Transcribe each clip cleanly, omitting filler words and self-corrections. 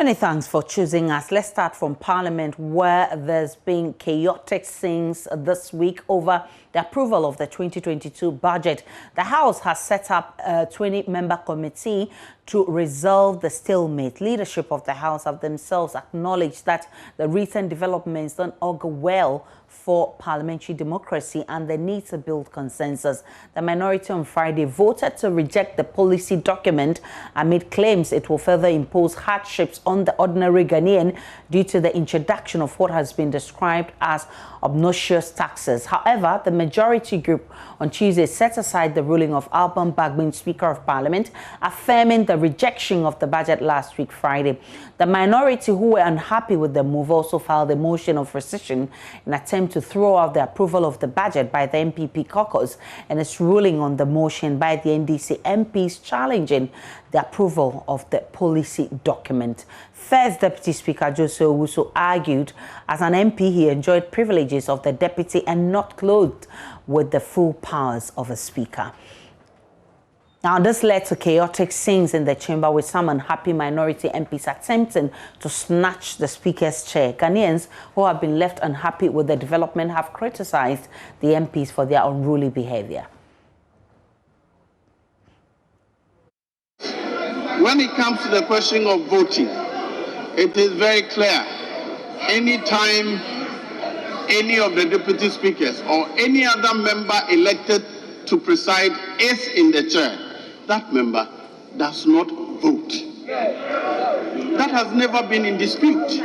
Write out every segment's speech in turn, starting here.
Many thanks for choosing us. Let's start from Parliament, where there's been chaotic scenes this week over the approval of the 2022 budget. The House has set up a 20-member committee to resolve the stalemate. Leadership of the House have themselves acknowledged that the recent developments don't augur well for parliamentary democracy and the need to build consensus. The minority on Friday voted to reject the policy document amid claims it will further impose hardships on the ordinary Ghanaian due to the introduction of what has been described as obnoxious taxes. However, the majority group on Tuesday set aside the ruling of Alban Bagbin, Speaker of Parliament, affirming the rejection of the budget last week, Friday. The minority, who were unhappy with the move, also filed a motion of rescission in an attempt to throw out the approval of the budget by the MPP caucus and its ruling on the motion by the NDC MPs challenging the approval of the policy document. First Deputy Speaker Joseph Owusu argued as an MP he enjoyed privileges of the deputy and not clothed with the full powers of a speaker. Now, this led to chaotic scenes in the chamber with some unhappy minority MPs attempting to snatch the speaker's chair. Ghanaians who have been left unhappy with the development have criticized the MPs for their unruly behavior. When it comes to the question of voting, it is very clear. Anytime any of the deputy speakers or any other member elected to preside is in the chair, that member does not vote. That has never been in dispute.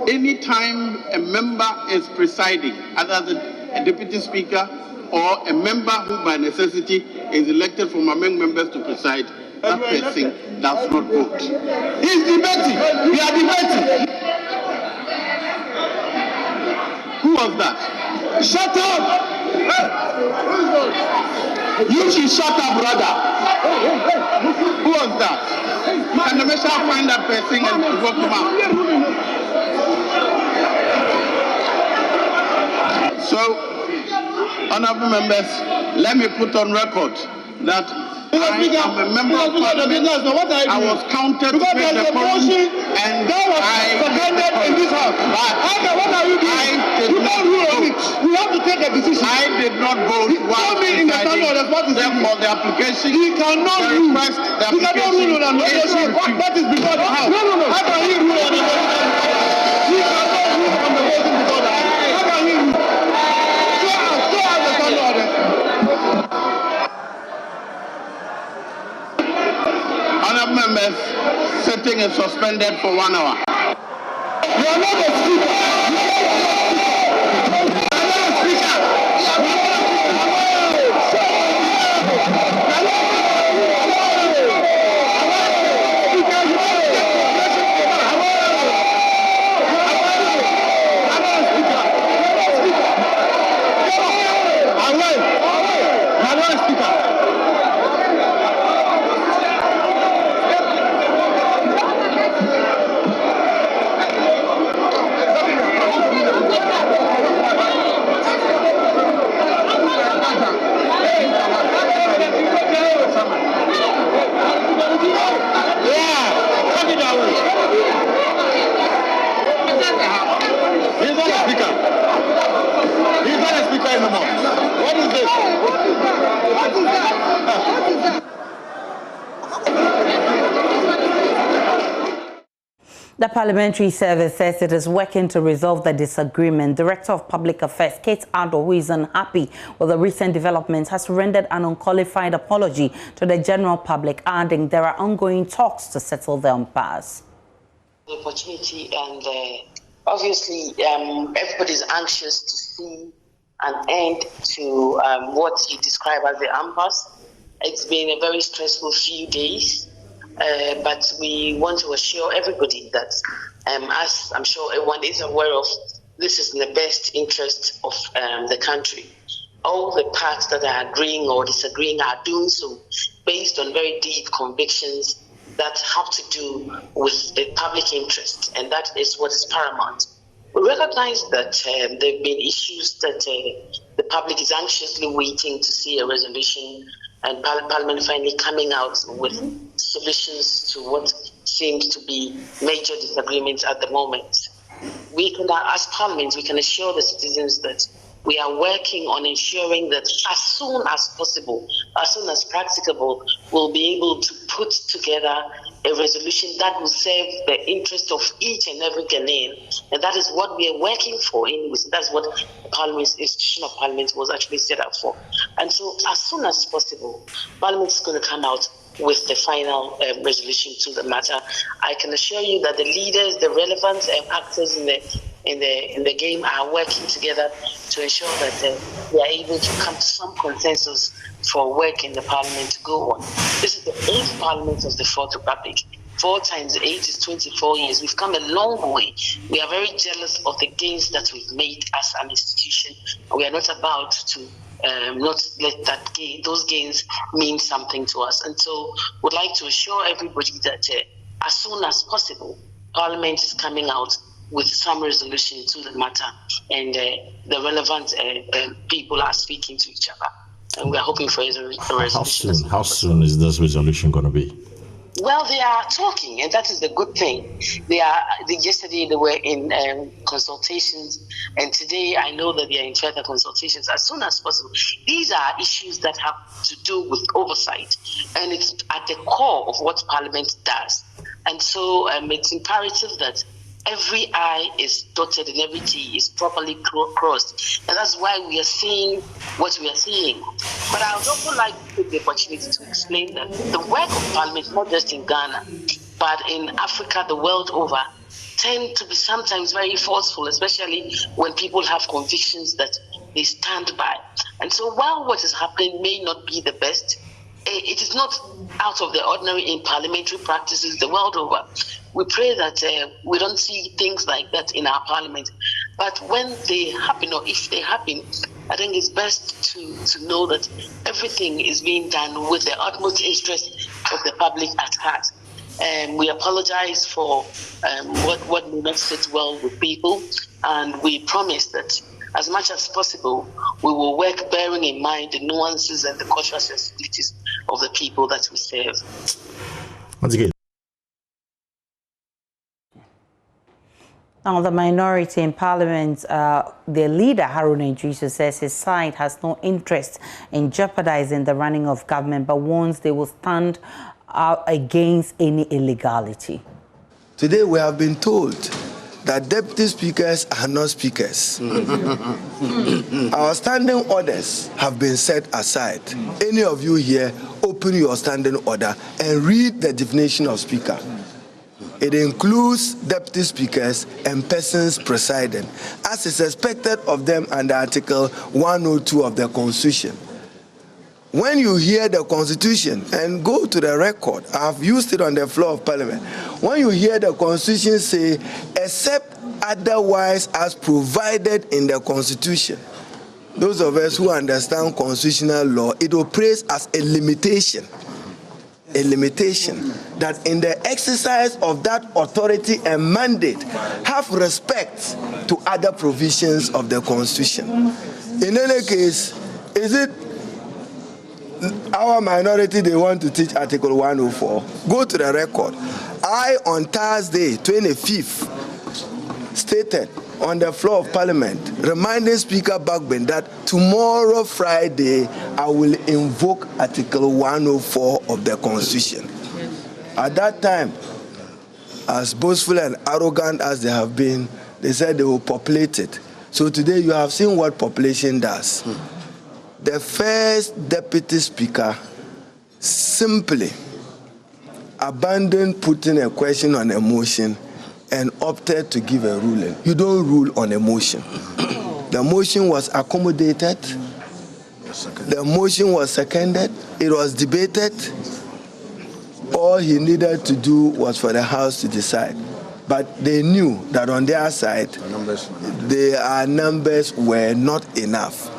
Anytime a member is presiding, either a deputy speaker or a member who by necessity is elected from among members to preside, that person does not vote. He's debating. We are debating. Who was that? Shut up! You should shut up, brother. Who was that? Can the measure find that person and work him out? So, honorable members, let me put on record that I am a member of Parliament. I was counted to make the motion, and I suspended in this house. But what are you doing? You don't rule on it. We have to take a decision. I did not vote. Tell me in the standard what is therefore the application. He cannot rule. He cannot rule on an issue. That is before the house. No. How can he rule on it? He cannot rule on the voting before the house. How can he rule? So as the standard. Honourable members, sitting is suspended for 1 hour. You are not a speaker. The Parliamentary Service says it is working to resolve the disagreement. Director of Public Affairs, Kate Addo, who is unhappy with the recent developments, has rendered an unqualified apology to the general public, adding there are ongoing talks to settle the impasse. The opportunity, and obviously everybody is anxious to see an end to what you describe as the impasse. It's been a very stressful few days. But we want to assure everybody that, as I'm sure everyone is aware of, this is in the best interest of the country. All the parts that are agreeing or disagreeing are doing so based on very deep convictions that have to do with the public interest, and that is what is paramount. We recognize that there have been issues that the public is anxiously waiting to see a resolution and Parliament finally coming out with solutions to what seems to be major disagreements at the moment. We can, as Parliament, we can assure the citizens that we are working on ensuring that as soon as possible, as soon as practicable, we'll be able to put together a resolution that will serve the interest of each and every Ghanaian. And that is what we are working for. That's what the Parliament, institution of Parliament was actually set up for. And so as soon as possible, Parliament is going to come out with the final resolution to the matter. I can assure you that the leaders, the relevant actors in the game are working together to ensure that we are able to come to some consensus for work in the Parliament to go on. This is the 8th Parliament of the Fourth Republic. 4 times 8 is 24 years. We've come a long way. We are very jealous of the gains that we've made as an institution. We are not about to not let those gains mean something to us. And so would like to assure everybody that as soon as possible, Parliament is coming out with some resolution to the matter, and the relevant people are speaking to each other. And we are hoping for a resolution. How soon is this resolution going to be? Well, they are talking, and that is the good thing. Yesterday they were in consultations, and today I know that they are in further consultations as soon as possible. These are issues that have to do with oversight, and it's at the core of what Parliament does. And so it's imperative that every I is dotted and every T is properly crossed. And that's why we are seeing what we are seeing. But I would also like to take the opportunity to explain that the work of Parliament, not just in Ghana, but in Africa, the world over, tend to be sometimes very forceful, especially when people have convictions that they stand by. And so while what is happening may not be the best, it is not out of the ordinary in parliamentary practices the world over. We pray that we don't see things like that in our parliament. But when they happen, or if they happen, I think it's best to know that everything is being done with the utmost interest of the public at heart. We apologize for what may not sit well with people, and we promise that as much as possible, we will work bearing in mind the nuances and the cultural sensibilities of the people that we serve. Once again. Now, the minority in Parliament, their leader, Haruna Idrisu, says his side has no interest in jeopardizing the running of government, but warns they will stand out against any illegality. Today, we have been told that deputy speakers are not speakers. Our standing orders have been set aside. Any of you here, open your standing order and read the definition of speaker. It includes deputy speakers and persons presiding, as is expected of them under Article 102 of the Constitution. When you hear the Constitution, and go to the record, I've used it on the floor of Parliament. When you hear the Constitution say, except otherwise as provided in the Constitution, those of us who understand constitutional law, it operates as a limitation that in the exercise of that authority and mandate, have respect to other provisions of the Constitution. In any case, is it our minority they want to teach Article 104? Go to the record. I, on Thursday, 25th, stated on the floor of Parliament, reminding Speaker Bagbin that tomorrow, Friday, I will invoke Article 104 of the Constitution. At that time, as boastful and arrogant as they have been, they said they will populate it. So today you have seen what population does. The first deputy speaker simply abandoned putting a question on a motion and opted to give a ruling. You don't rule on a motion. The motion was accommodated. The motion was seconded. It was debated. All he needed to do was for the House to decide. But they knew that on their side, their numbers were not enough.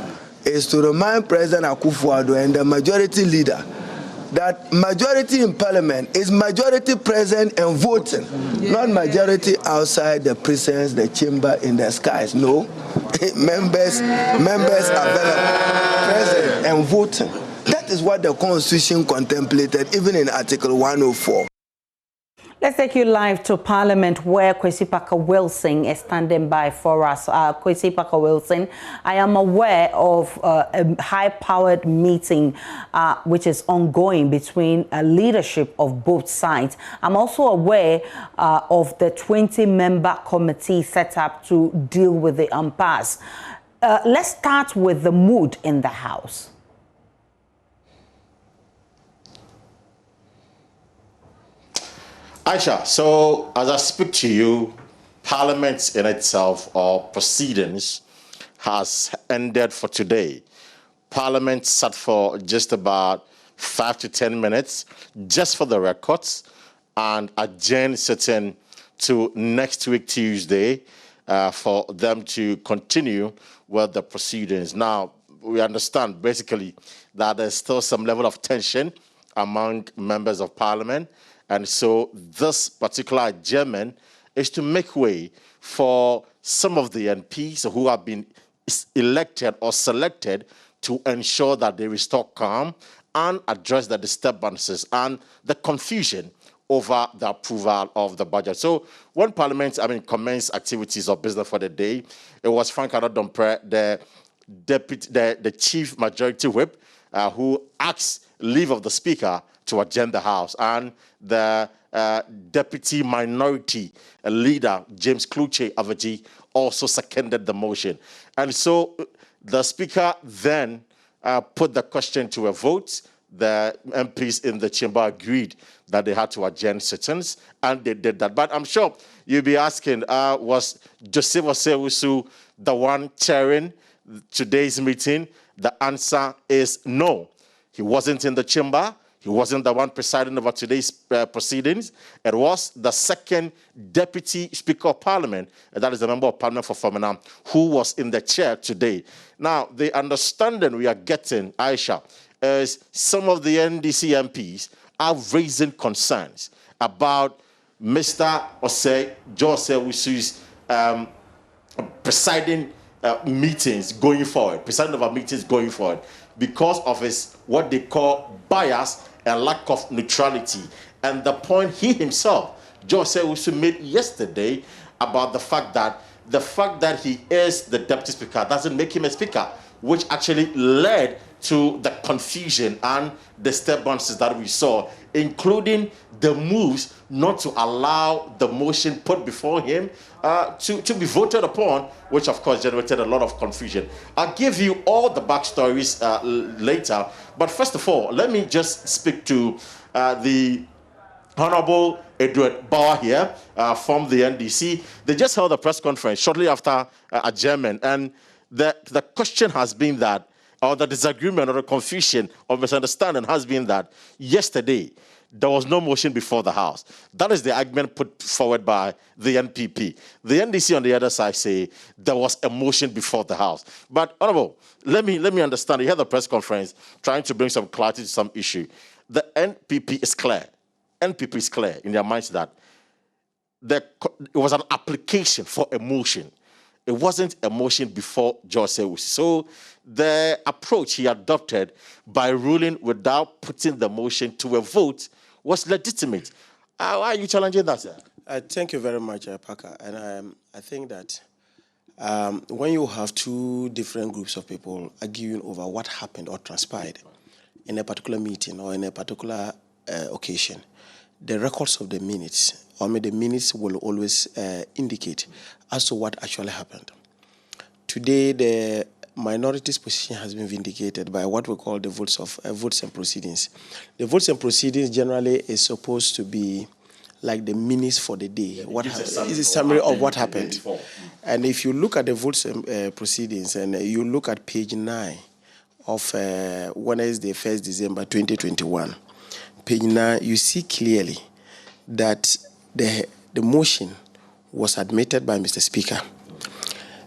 Is to remind President Akufo-Addo and the majority leader that majority in parliament is majority present and voting, not majority outside the precincts, the chamber, in the skies. No, members available, present and voting. That is what the Constitution contemplated, even in Article 104. Let's take you live to Parliament, where Kwesi Parker-Wilson is standing by for us. Kwesi Parker-Wilson, I am aware of a high-powered meeting which is ongoing between leadership of both sides. I'm also aware of the 20-member committee set up to deal with the impasse. Let's start with the mood in the House. Aisha, so as I speak to you, Parliament in itself, or proceedings, has ended for today. Parliament sat for just about 5 to 10 minutes, just for the records, and adjourned sitting to next week, Tuesday, for them to continue with the proceedings. Now, we understand basically that there's still some level of tension among members of Parliament. And so this particular adjournment is to make way for some of the MPs who have been elected or selected to ensure that they restore calm and address the disturbances and the confusion over the approval of the budget. So when Parliament, commenced activities of business for the day, it was Frank Adodompre, the chief majority whip, who asked leave of the Speaker to adjourn the House, and the deputy minority leader, James Kluche Avaji, also seconded the motion. And so the Speaker then put the question to a vote. The MPs in the chamber agreed that they had to adjourn sittings, and they did that. But I'm sure you'll be asking, was Joseph Osewusu the one chairing today's meeting? The answer is no. He wasn't in the chamber. He wasn't the one presiding over today's proceedings. It was the second Deputy Speaker of Parliament, that is the Member of Parliament for Femenam, who was in the chair today. Now, the understanding we are getting, Aisha, is some of the NDC MPs are raising concerns about Mr. Osewusu's presiding meetings going forward, presiding over meetings going forward, because of his what they call bias and lack of neutrality. And the point he himself, Joseph Owusu, made yesterday about the fact that he is the deputy speaker doesn't make him a speaker, which actually led to the confusion and disturbances that we saw, including the moves not to allow the motion put before him to be voted upon, which of course generated a lot of confusion. I'll give you all the backstories later, but first of all, let me just speak to the Honorable Edward Bauer here from the NDC. They just held a press conference shortly after adjournment, and the question has been that, or the disagreement or the confusion or misunderstanding has been that yesterday there was no motion before the House. That is the argument put forward by the NPP. The NDC on the other side say there was a motion before the House. But, Honorable, let me understand. You had the press conference trying to bring some clarity to some issue. The NPP is clear. NPP is clear in their minds that it was an application for a motion. It wasn't a motion before Joseph Owusu. So the approach he adopted by ruling without putting the motion to a vote was legitimate. Why are you challenging that, sir? Thank you very much, Parker. And I think that when you have two different groups of people arguing over what happened or transpired in a particular meeting or in a particular occasion, the records of the minutes, the minutes will always indicate as to what actually happened. Today, the minority's position has been vindicated by what we call the votes and proceedings. The votes and proceedings generally is supposed to be like the minutes for the day. What is a summary of what happened. And if you look at the votes and proceedings, and you look at page 9 of Wednesday, 1st December 2021, page 9, you see clearly that the motion was admitted by Mr. Speaker.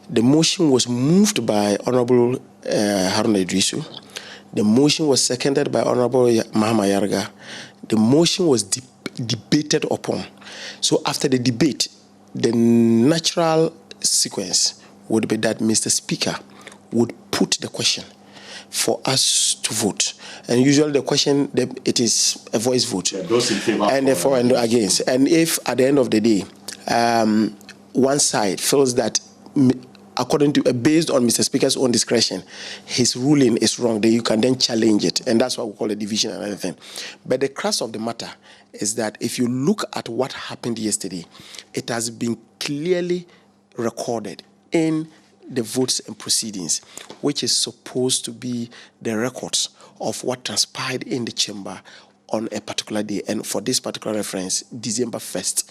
The motion was moved by Honorable Haruna Idrisu. The motion was seconded by Honorable Mahama Yarga. The motion was debated upon. So after the debate, the natural sequence would be that Mr. Speaker would put the question for us to vote. And usually the question, it is a voice vote. Yeah, those in favor and for and against. And if at the end of the day, one side feels that according to, based on Mr. Speaker's own discretion, his ruling is wrong, then you can then challenge it. And that's what we call a division and everything. But the crux of the matter is that if you look at what happened yesterday, it has been clearly recorded in the votes and proceedings, which is supposed to be the records of what transpired in the chamber on a particular day. And for this particular reference, December 1st,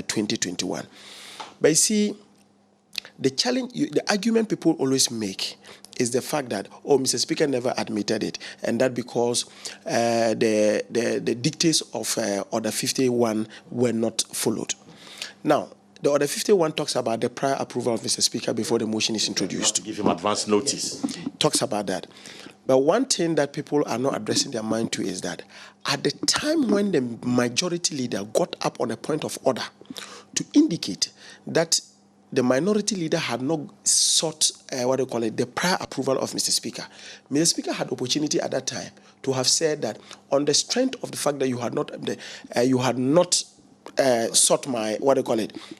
2021. But you see, the challenge, the argument people always make is the fact that, oh, Mr. Speaker never admitted it, and that because the dictates of Order 51 were not followed. Now, the Order 51 talks about the prior approval of Mr. Speaker before the motion is introduced. To give him advance notice. Talks about that. But one thing that people are not addressing their mind to is that at the time when the majority leader got up on a point of order to indicate that the minority leader had not sought, the prior approval of Mr. Speaker. Mr. Speaker had opportunity at that time to have said that on the strength of the fact that you had not sought my,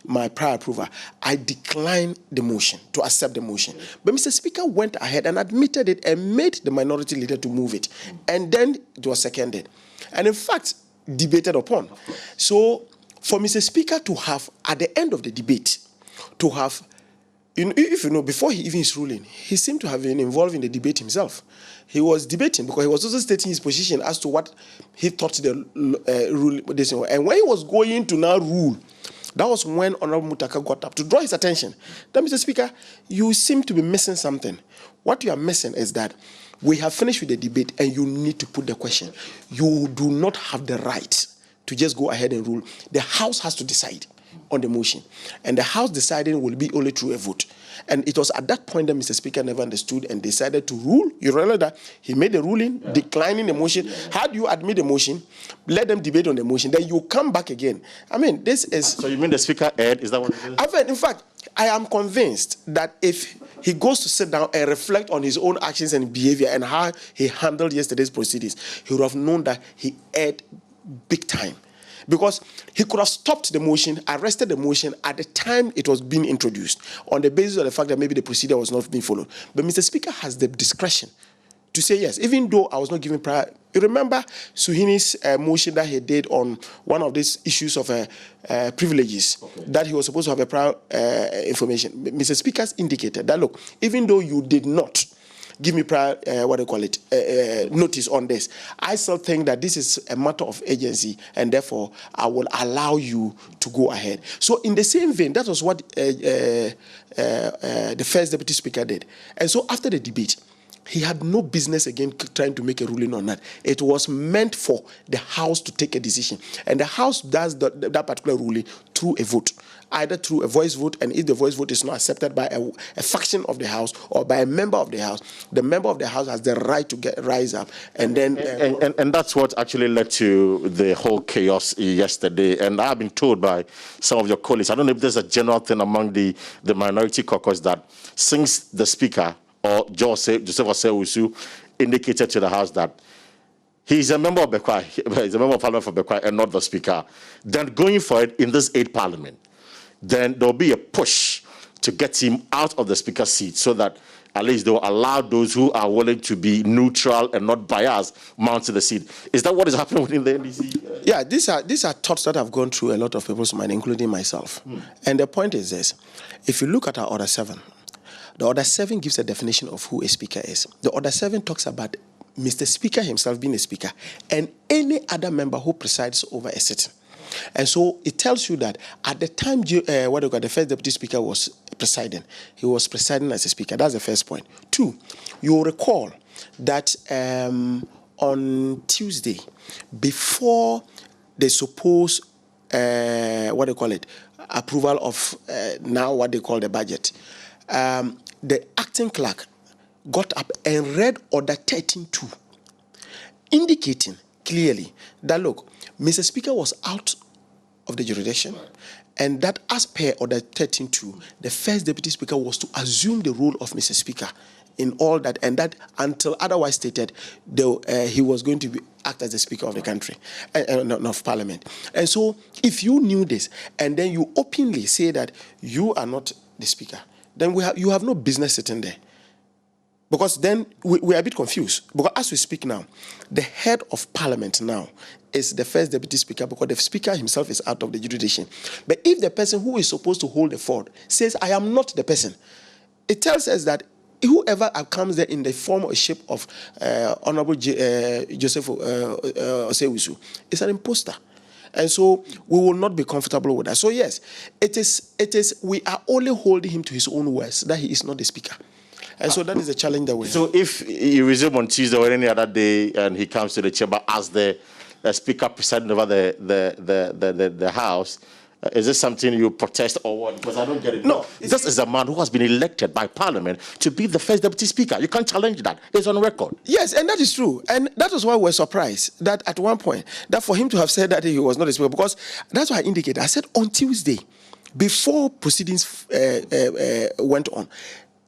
my prior approval, I declined the motion, to accept the motion. But Mr. Speaker went ahead and admitted it and made the minority leader to move it. And then it was seconded. And in fact, debated upon. So for Mr. Speaker to have, at the end of the debate, to have, if you know, before he even is ruling, he seemed to have been involved in the debate himself. He was debating because he was also stating his position as to what he thought the rule. And when he was going to now rule, that was when Honorable Mutaka got up to draw his attention. Then, Mr. Speaker, you seem to be missing something. What you are missing is that we have finished with the debate and you need to put the question. You do not have the right to just go ahead and rule. The House has to decide on the motion. And the House deciding will be only through a vote. And it was at that point that Mr. Speaker never understood and decided to rule. You realize that he made a ruling, declining the motion. How do you admit the motion? Let them debate on the motion. Then you come back again. I mean, this is... So you mean the Speaker erred? Is that what it is? In fact, I am convinced that if he goes to sit down and reflect on his own actions and behavior and how he handled yesterday's proceedings, he would have known that he erred big time. Because he could have stopped the motion, arrested the motion at the time it was being introduced on the basis of the fact that maybe the procedure was not being followed. But Mr. Speaker has the discretion to say yes, even though I was not given prior. You remember Suhini's motion that he did on one of these issues of privileges, that he was supposed to have a prior information. Mr. Speaker indicated that, look, even though you did not give me prior, notice on this, I still think that this is a matter of agency, and therefore I will allow you to go ahead. So in the same vein, that was what the first Deputy Speaker did. And so after the debate, he had no business again trying to make a ruling on that. It was meant for the House to take a decision. And the House does that particular ruling through a vote, either through a voice vote, and if the voice vote is not accepted by a faction of the House or by a member of the House, the member of the House has the right to rise up. And then... And that's what actually led to the whole chaos yesterday. And I've been told by some of your colleagues, I don't know if there's a general thing among the minority caucus, that since the Speaker or Joseph Osei-Usu indicated to the House that he's a member of Bekwai, he's a member of Parliament for Bekwai and not the Speaker, then going for it in this 8th Parliament, then there'll be a push to get him out of the Speaker's seat so that at least they'll allow those who are willing to be neutral and not biased mount to the seat. Is that what is happening within the NDC? Yeah, these are thoughts that have gone through a lot of people's mind, including myself. And the point is this: if you look at our Order 7, the Order 7 gives a definition of who a speaker is. The Order 7 talks about Mr. Speaker himself being a speaker and any other member who presides over a sitting. And so it tells you that at the time the first Deputy Speaker was presiding, he was presiding as a speaker. That's the first point. 2, you will recall that on Tuesday, before the supposed approval of now what they call the budget, the acting clerk got up and read Order 13.2 indicating clearly that, look, Mr. Speaker was out of the jurisdiction, and that as per Order 13.2, the first Deputy Speaker was to assume the role of Mr. Speaker in all that, and that until otherwise stated, he was going to act as the Speaker of the country, of Parliament. And so, if you knew this, and then you openly say that you are not the Speaker, then you have no business sitting there. Because then we are a bit confused. Because as we speak now, the head of Parliament now is the first Deputy Speaker, because the Speaker himself is out of the jurisdiction. But if the person who is supposed to hold the fort says, I am not the person, it tells us that whoever comes there in the form or shape of Honorable Joseph Osewusu is an imposter. And so we will not be comfortable with that. So yes, it is. We are only holding him to his own words that he is not the Speaker. And so that is the challenge that we have. So if he resumes on Tuesday or any other day and he comes to the chamber as the Speaker presiding over the House, is this something you protest or what? Because I don't get it. No. This is a man who has been elected by Parliament to be the first Deputy Speaker. You can't challenge that. It's on record. Yes, and that is true. And that is why we're surprised that at one point, that for him to have said that he was not a Speaker, because that's why I indicated. I said on Tuesday, before proceedings went on,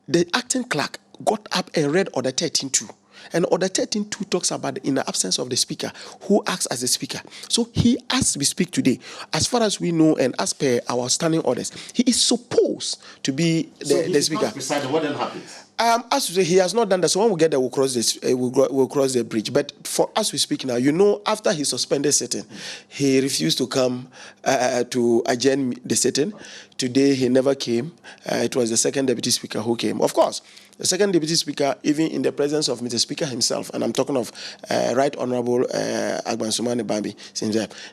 the acting clerk got up and read Order 13.2. And Order 13.2 talks about in the absence of the Speaker, who acts as the Speaker. So he, as we speak today, as far as we know and as per our standing orders, he is supposed to be the Speaker. What then happens? As we say, he has not done that. So when we get there, we'll cross this. We'll cross the bridge. But for us, we speak now. You know, after he suspended sitting, he refused to come to adjourn the sitting. Today, he never came. It was the second Deputy Speaker who came. Of course, the second Deputy Speaker, even in the presence of Mr. Speaker himself, and I'm talking of Right Honorable Agbansumane Bambi,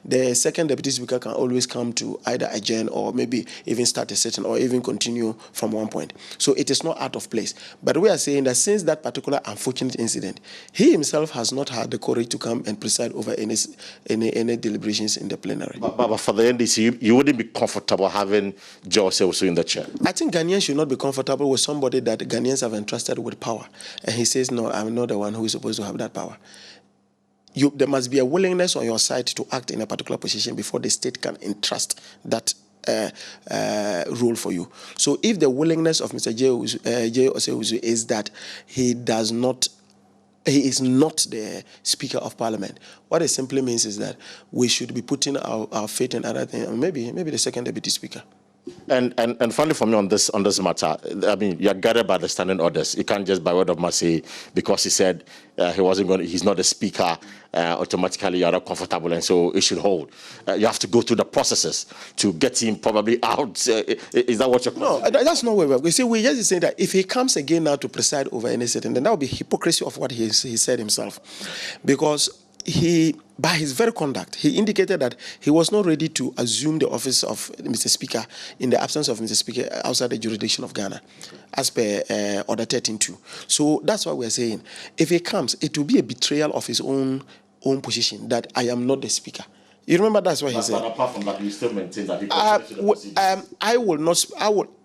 the second Deputy Speaker can always come to either adjourn or maybe even start a sitting or even continue from one point. So it is not out of place. But we are saying that since that particular unfortunate incident, he himself has not had the courage to come and preside over any deliberations in the plenary. But for the NDC, you wouldn't be comfortable having Joseph also in the chair? I think Ghanaians should not be comfortable with somebody that Ghanaians have entrusted with power. And he says, no, I'm not the one who is supposed to have that power. There must be a willingness on your side to act in a particular position before the state can entrust that role for you. So if the willingness of Mr. J. Osewusu is that he is not the Speaker of Parliament, what it simply means is that we should be putting our faith in other things, maybe the second Deputy Speaker. And finally, for me on this matter, I mean, you're guided by the standing orders. You can't just by word of mouth say because he said he's not the Speaker, automatically you're not comfortable, and so it should hold. You have to go through the processes to get him probably out. Is that what you're? No, that's not where we see. We just saying that if he comes again now to preside over any sitting, then that would be hypocrisy of what he said himself, because by his very conduct, he indicated that he was not ready to assume the office of Mr. Speaker in the absence of Mr. Speaker outside the jurisdiction of Ghana, as per Order 13.2. So that's why we're saying, if he comes, it will be a betrayal of his own position, that I am not the Speaker. You remember that's what he said. But apart from that, you still maintain that he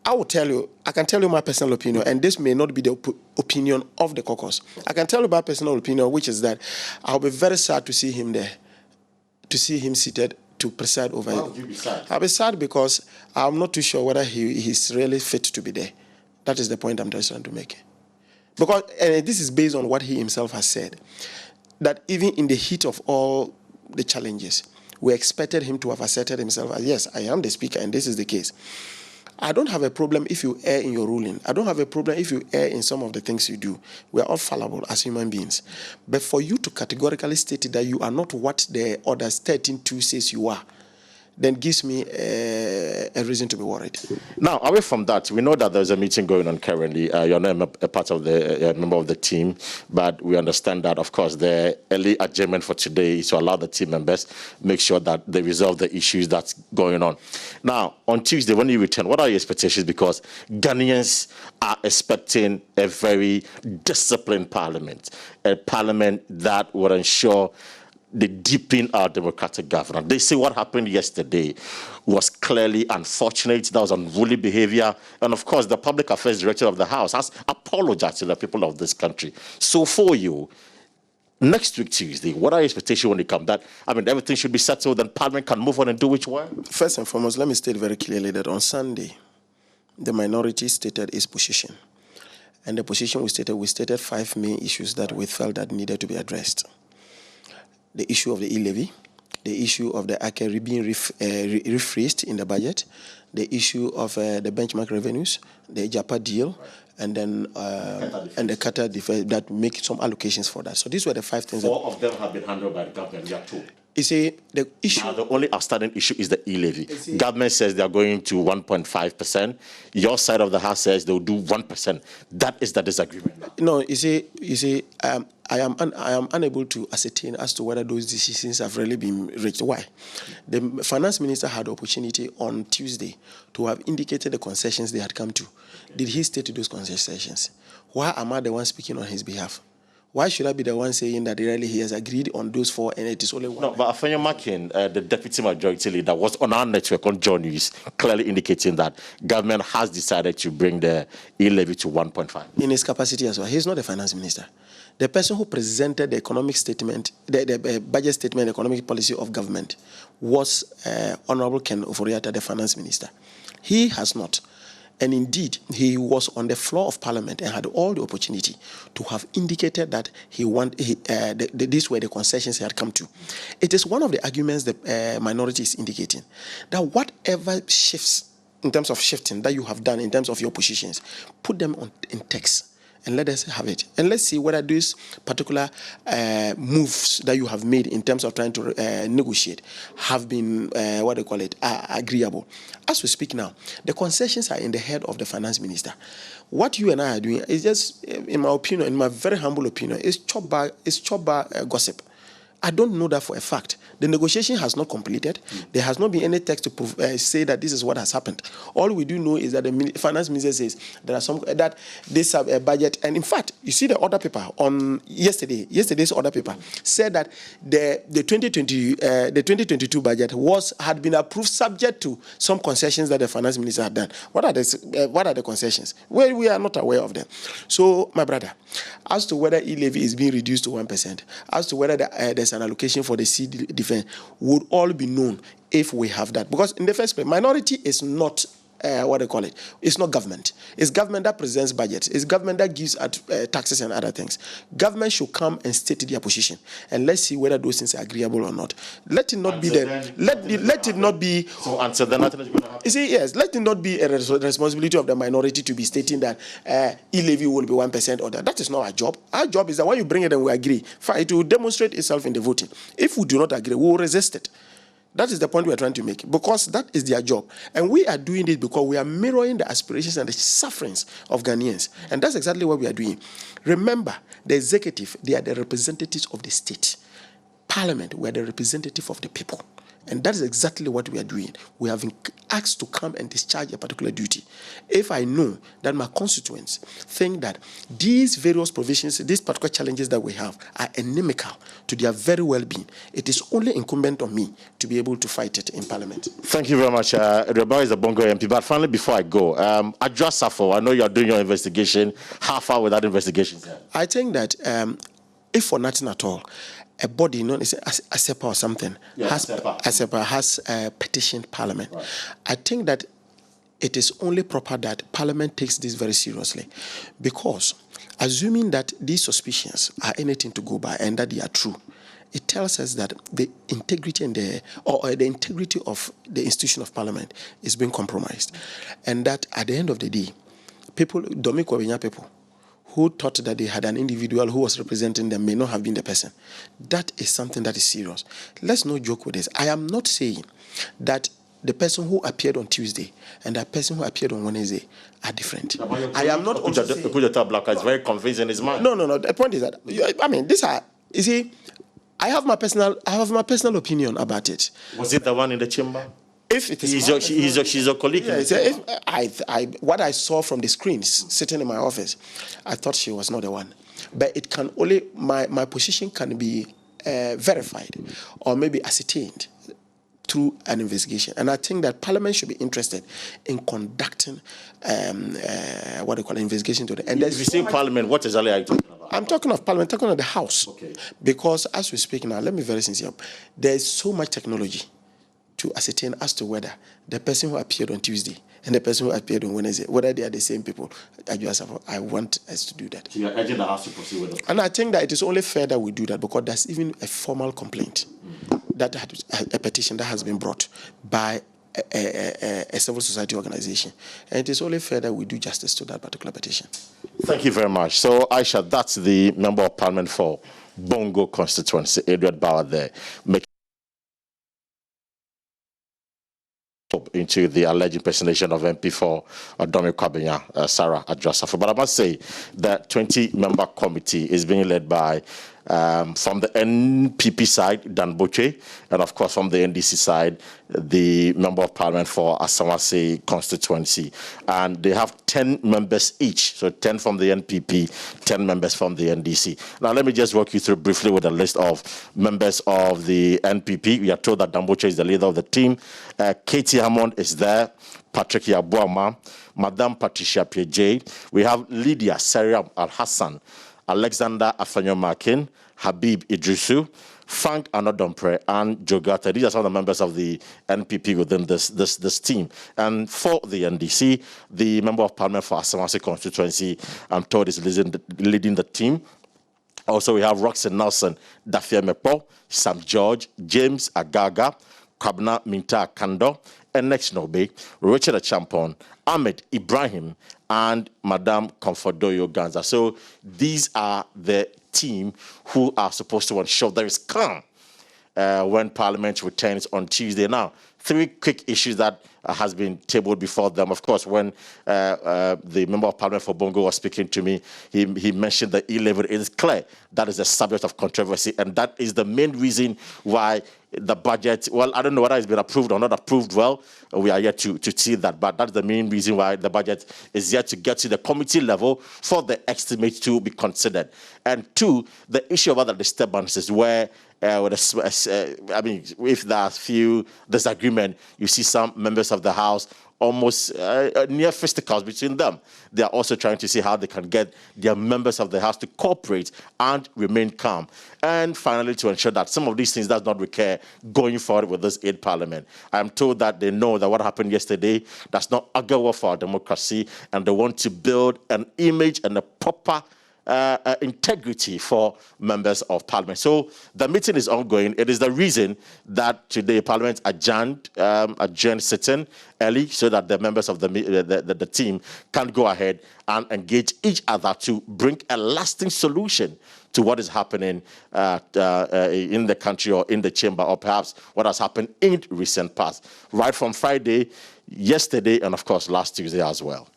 I will tell you, I can tell you my personal opinion, and this may not be the opinion of the caucus. I can tell you my personal opinion, which is that I'll be very sad to see him there, to see him seated to preside over it. Why would you be sad? I'll be sad because I'm not too sure whether he's really fit to be there. That is the point I'm just trying to make. Because this is based on what he himself has said, that even in the heat of all the challenges, we expected him to have asserted himself as, yes, I am the Speaker, and this is the case. I don't have a problem if you err in your ruling. I don't have a problem if you err in some of the things you do. We are all fallible as human beings. But for you to categorically state that you are not what the Orders 13.2 says you are, then gives me a reason to be worried. Now, away from that, we know that there's a meeting going on currently. You're not a part of the member of the team, but we understand that, of course, the early adjournment for today is to allow the team members make sure that they resolve the issues that's going on. Now, on Tuesday, when you return, what are your expectations? Because Ghanaians are expecting a very disciplined parliament, a parliament that will ensure they deepen our democratic governance. They say what happened yesterday was clearly unfortunate. That was unruly behavior. And of course, the Public Affairs Director of the House has apologized to the people of this country. So for you, next week, Tuesday, what are your expectations when it comes? That, I mean, everything should be settled, then Parliament can move on and do which one? First and foremost, let me state very clearly that on Sunday, the minority stated its position. And the position we stated 5 main issues that we felt that needed to be addressed. The issue of the e-levy, the issue of the ACA being rephrased in the budget, the issue of the benchmark revenues, the JAPA deal, and then and the Qatar defense that make some allocations for that. So these were the 5 things. 4 of them have been handled by the government. You are told. You see, the issue. Now, the only outstanding issue is the e-levy. Government says they are going to 1.5%. Your side of the house says they'll do 1%. That is the disagreement. No, you see, I am unable to ascertain as to whether those decisions have really been reached. Why? The finance minister had the opportunity on Tuesday to have indicated the concessions they had come to. Did he state those concessions? Why am I the one speaking on his behalf? Why should I be the one saying that really he has agreed on those 4 and it is only one? No, but Afenya Makin, the deputy majority leader, was on our network on JoyNews, clearly indicating that government has decided to bring the e-levy to 1.5. In his capacity as well. He's not the finance minister. The person who presented the economic statement, the budget statement, economic policy of government was Honorable Ken Oforiatta, the finance minister. He has not. And indeed, he was on the floor of Parliament and had all the opportunity to have indicated that these were the concessions he had come to. It is one of the arguments the minority is indicating, that whatever shifts, in terms of shifting that you have done in terms of your positions, put them in text. And let us have it. And let's see whether these particular moves that you have made in terms of trying to negotiate have been, agreeable. As we speak now, the concessions are in the head of the finance minister. What you and I are doing is just, in my opinion, in my very humble opinion, is chop bar gossip. I don't know that for a fact. The negotiation has not completed. There has not been any text to say that this is what has happened. All we do know is that the finance minister says there are some that this budget, and in fact, you see the order paper on yesterday's order paper said that the 2022 budget had been approved subject to some concessions that the finance minister had done. What are the concessions? Well, we are not aware of them. So, my brother, as to whether e-levy is being reduced to 1%, as to whether there's an allocation for the sea defense, would all be known if we have that. Because in the first place, minority is not it's not government. It's government that presents budgets. It's government that gives taxes and other things. Government should come and state their position, and let's see whether those things are agreeable or not. Let it not be that. Let it not be. So until then, nothing is going to happen. You see, yes. Let it not be a responsibility of the minority to be stating that e-levy will be 1% or that. That is not our job. Our job is that when you bring it and we agree, fine, it will demonstrate itself in the voting. If we do not agree, we will resist it. That is the point we are trying to make, because that is their job. And we are doing it because we are mirroring the aspirations and the sufferings of Ghanaians. And that's exactly what we are doing. Remember, the executive, they are the representatives of the state. Parliament, we are the representative of the people. And that is exactly what we are doing. We have been asked to come and discharge a particular duty. If I know that my constituents think that these various provisions, these particular challenges that we have are inimical to their very well-being, it is only incumbent on me to be able to fight it in Parliament. Thank you very much. Reba is a Bongo MP. But finally, before I go, Adjoa Safo, I know you are doing your investigation. How far with that investigation? I think that if for nothing at all, a body known as ASEPA or something has petitioned Parliament. Right. I think that it is only proper that Parliament takes this very seriously, because assuming that these suspicions are anything to go by and that they are true, it tells us that the integrity and the integrity of the institution of Parliament is being compromised, and that at the end of the day, people, who thought that they had an individual who was representing them may not have been the person. That is something that is serious. Let's not joke with this. I am not saying that the person who appeared on Tuesday and the person who appeared on Wednesday are different. I am not also saying... It's very convincing in his mind. No. The point is that, I mean, these are, you see, I have my personal opinion about it. Was it the one in the chamber? If it is she's a colleague. Yeah, what I saw from the screens sitting in my office, I thought she was not the one. But it can only, my position can be verified or maybe ascertained through an investigation. And I think that Parliament should be interested in conducting what they call an investigation to the end. If you say Parliament, what exactly are you talking about? I'm talking of Parliament, talking of the House. Okay. Because as we speak now, let me be very sincere, there's so much technology to ascertain as to whether the person who appeared on Tuesday and the person who appeared on Wednesday, whether they are the same people. I want us to do that. So you're urging the House to proceed with it? And I think that it is only fair that we do that, because there's even a formal complaint, that a petition that has been brought by a civil society organization. And it is only fair that we do justice to that particular petition. Thank you very much. So, Aisha, that's the Member of Parliament for Bongo constituency, Edward Bauer there, making into the alleged impersonation of MP4 Domi Kwabenya, Sarah Adjosafo. But I must say that 20-member committee is being led by, from the NPP side, Dan Boche, and of course from the NDC side, the Member of Parliament for Asamase constituency. And they have 10 members each, so 10 from the NPP, 10 members from the NDC. Now let me just walk you through briefly with a list of members of the NPP. We are told that Dan Boche is the leader of the team. Katie Hammond is there, Patrick Yabuama, Madame Patricia Piejay. We have Lydia Seria Al-Hassan, Alexander Afenyo-Makin, Habib Idrisu, Frank Anodompre, and Jogata. These are some of the members of the NPP within this team. And for the NDC, the Member of Parliament for Asamase constituency, I'm told, is leading the team. Also, we have Roxanne Nelson, Dafia Mepo, Sam George, James Agaga, Kwabna Minta Kando, Enex Nobe, Richard Achampon, Ahmed Ibrahim, and Madame Comfordoyo Ganza. So these are the team who are supposed to ensure there is calm when Parliament returns on Tuesday. Now, 3 quick issues that has been tabled before them. Of course, when the Member of Parliament for Bongo was speaking to me, he mentioned the E-level. It is clear that is a subject of controversy, and that is the main reason why the budget, well, I don't know whether it's been approved or not approved. Well, we are yet to see that, but that's the main reason why the budget is yet to get to the committee level for the estimate to be considered. And 2, the issue of other disturbances where I mean, if there are few disagreement, you see some members of the House almost near fisticuffs between them. They are also trying to see how they can get their members of the House to cooperate and remain calm. And finally, to ensure that some of these things does not recur going forward with this 8th Parliament. I am told that they know that what happened yesterday does not augur well for our democracy, and they want to build an image and a proper integrity for members of Parliament. So the meeting is ongoing. It is the reason that today Parliament adjourned sitting early so that the members of the team can go ahead and engage each other to bring a lasting solution to what is happening in the country or in the chamber, or perhaps what has happened in recent past, right from Friday, yesterday, and of course last Tuesday as well.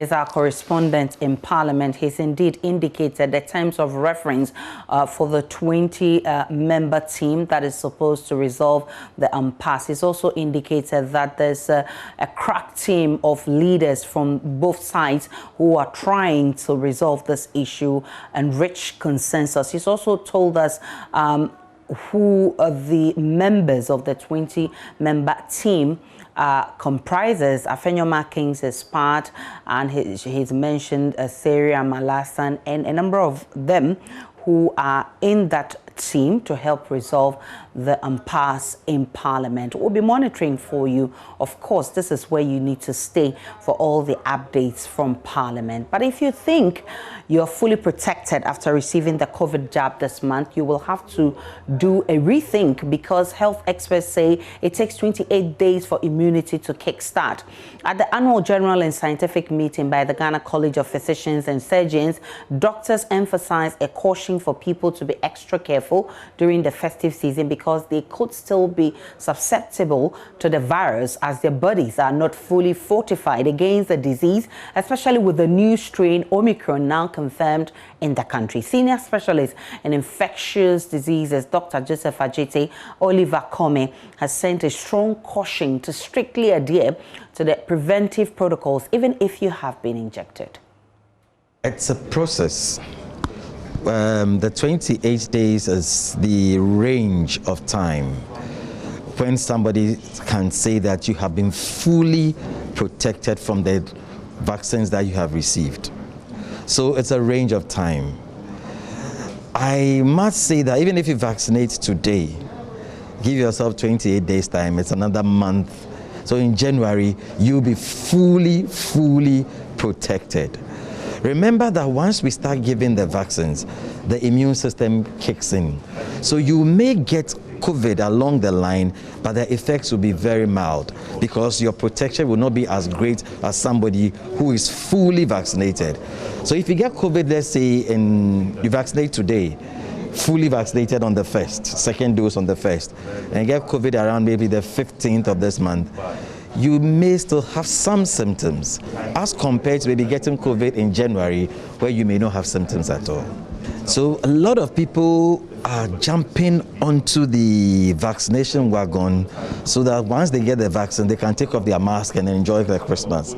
Is our correspondent in Parliament. He's indeed indicated the terms of reference for the 20-member team that is supposed to resolve the impasse. He's also indicated that there's a crack team of leaders from both sides who are trying to resolve this issue and reach consensus. He's also told us who the members of the 20-member team comprises. Afenyo-Makin is part, and he's mentioned Seria Malasan and a number of them who are in that team to help resolve the impasse in Parliament. We'll be monitoring for you. Of course, this is where you need to stay for all the updates from Parliament. But if you think you're fully protected after receiving the COVID jab this month, you will have to do a rethink, because health experts say it takes 28 days for immunity to kickstart. At the annual general and scientific meeting by the Ghana College of Physicians and Surgeons, doctors emphasized a caution for people to be extra careful during the festive season, because they could still be susceptible to the virus as their bodies are not fully fortified against the disease, especially with the new strain Omicron now confirmed in the country. Senior specialist in infectious diseases, Dr. Joseph Ajite Oliver Kome, has sent a strong caution to strictly adhere to the preventive protocols, even if you have been injected. It's a process. The 28 days is the range of time. when somebody can say that you have been fully protected from the vaccines that you have received. So it's a range of time. I must say that even if you vaccinate today, give yourself 28 days time, it's another month. So in January, you'll be fully protected. Remember that once we start giving the vaccines, the immune system kicks in. So you may get COVID along the line, but the effects will be very mild because your protection will not be as great as somebody who is fully vaccinated. So if you get COVID, let's say you vaccinate today, fully vaccinated on the 1st, second dose on the 1st, and get COVID around maybe the 15th of this month, you may still have some symptoms as compared to maybe getting COVID in January where you may not have symptoms at all. So a lot of people are jumping onto the vaccination wagon so that once they get the vaccine, they can take off their mask and enjoy their Christmas.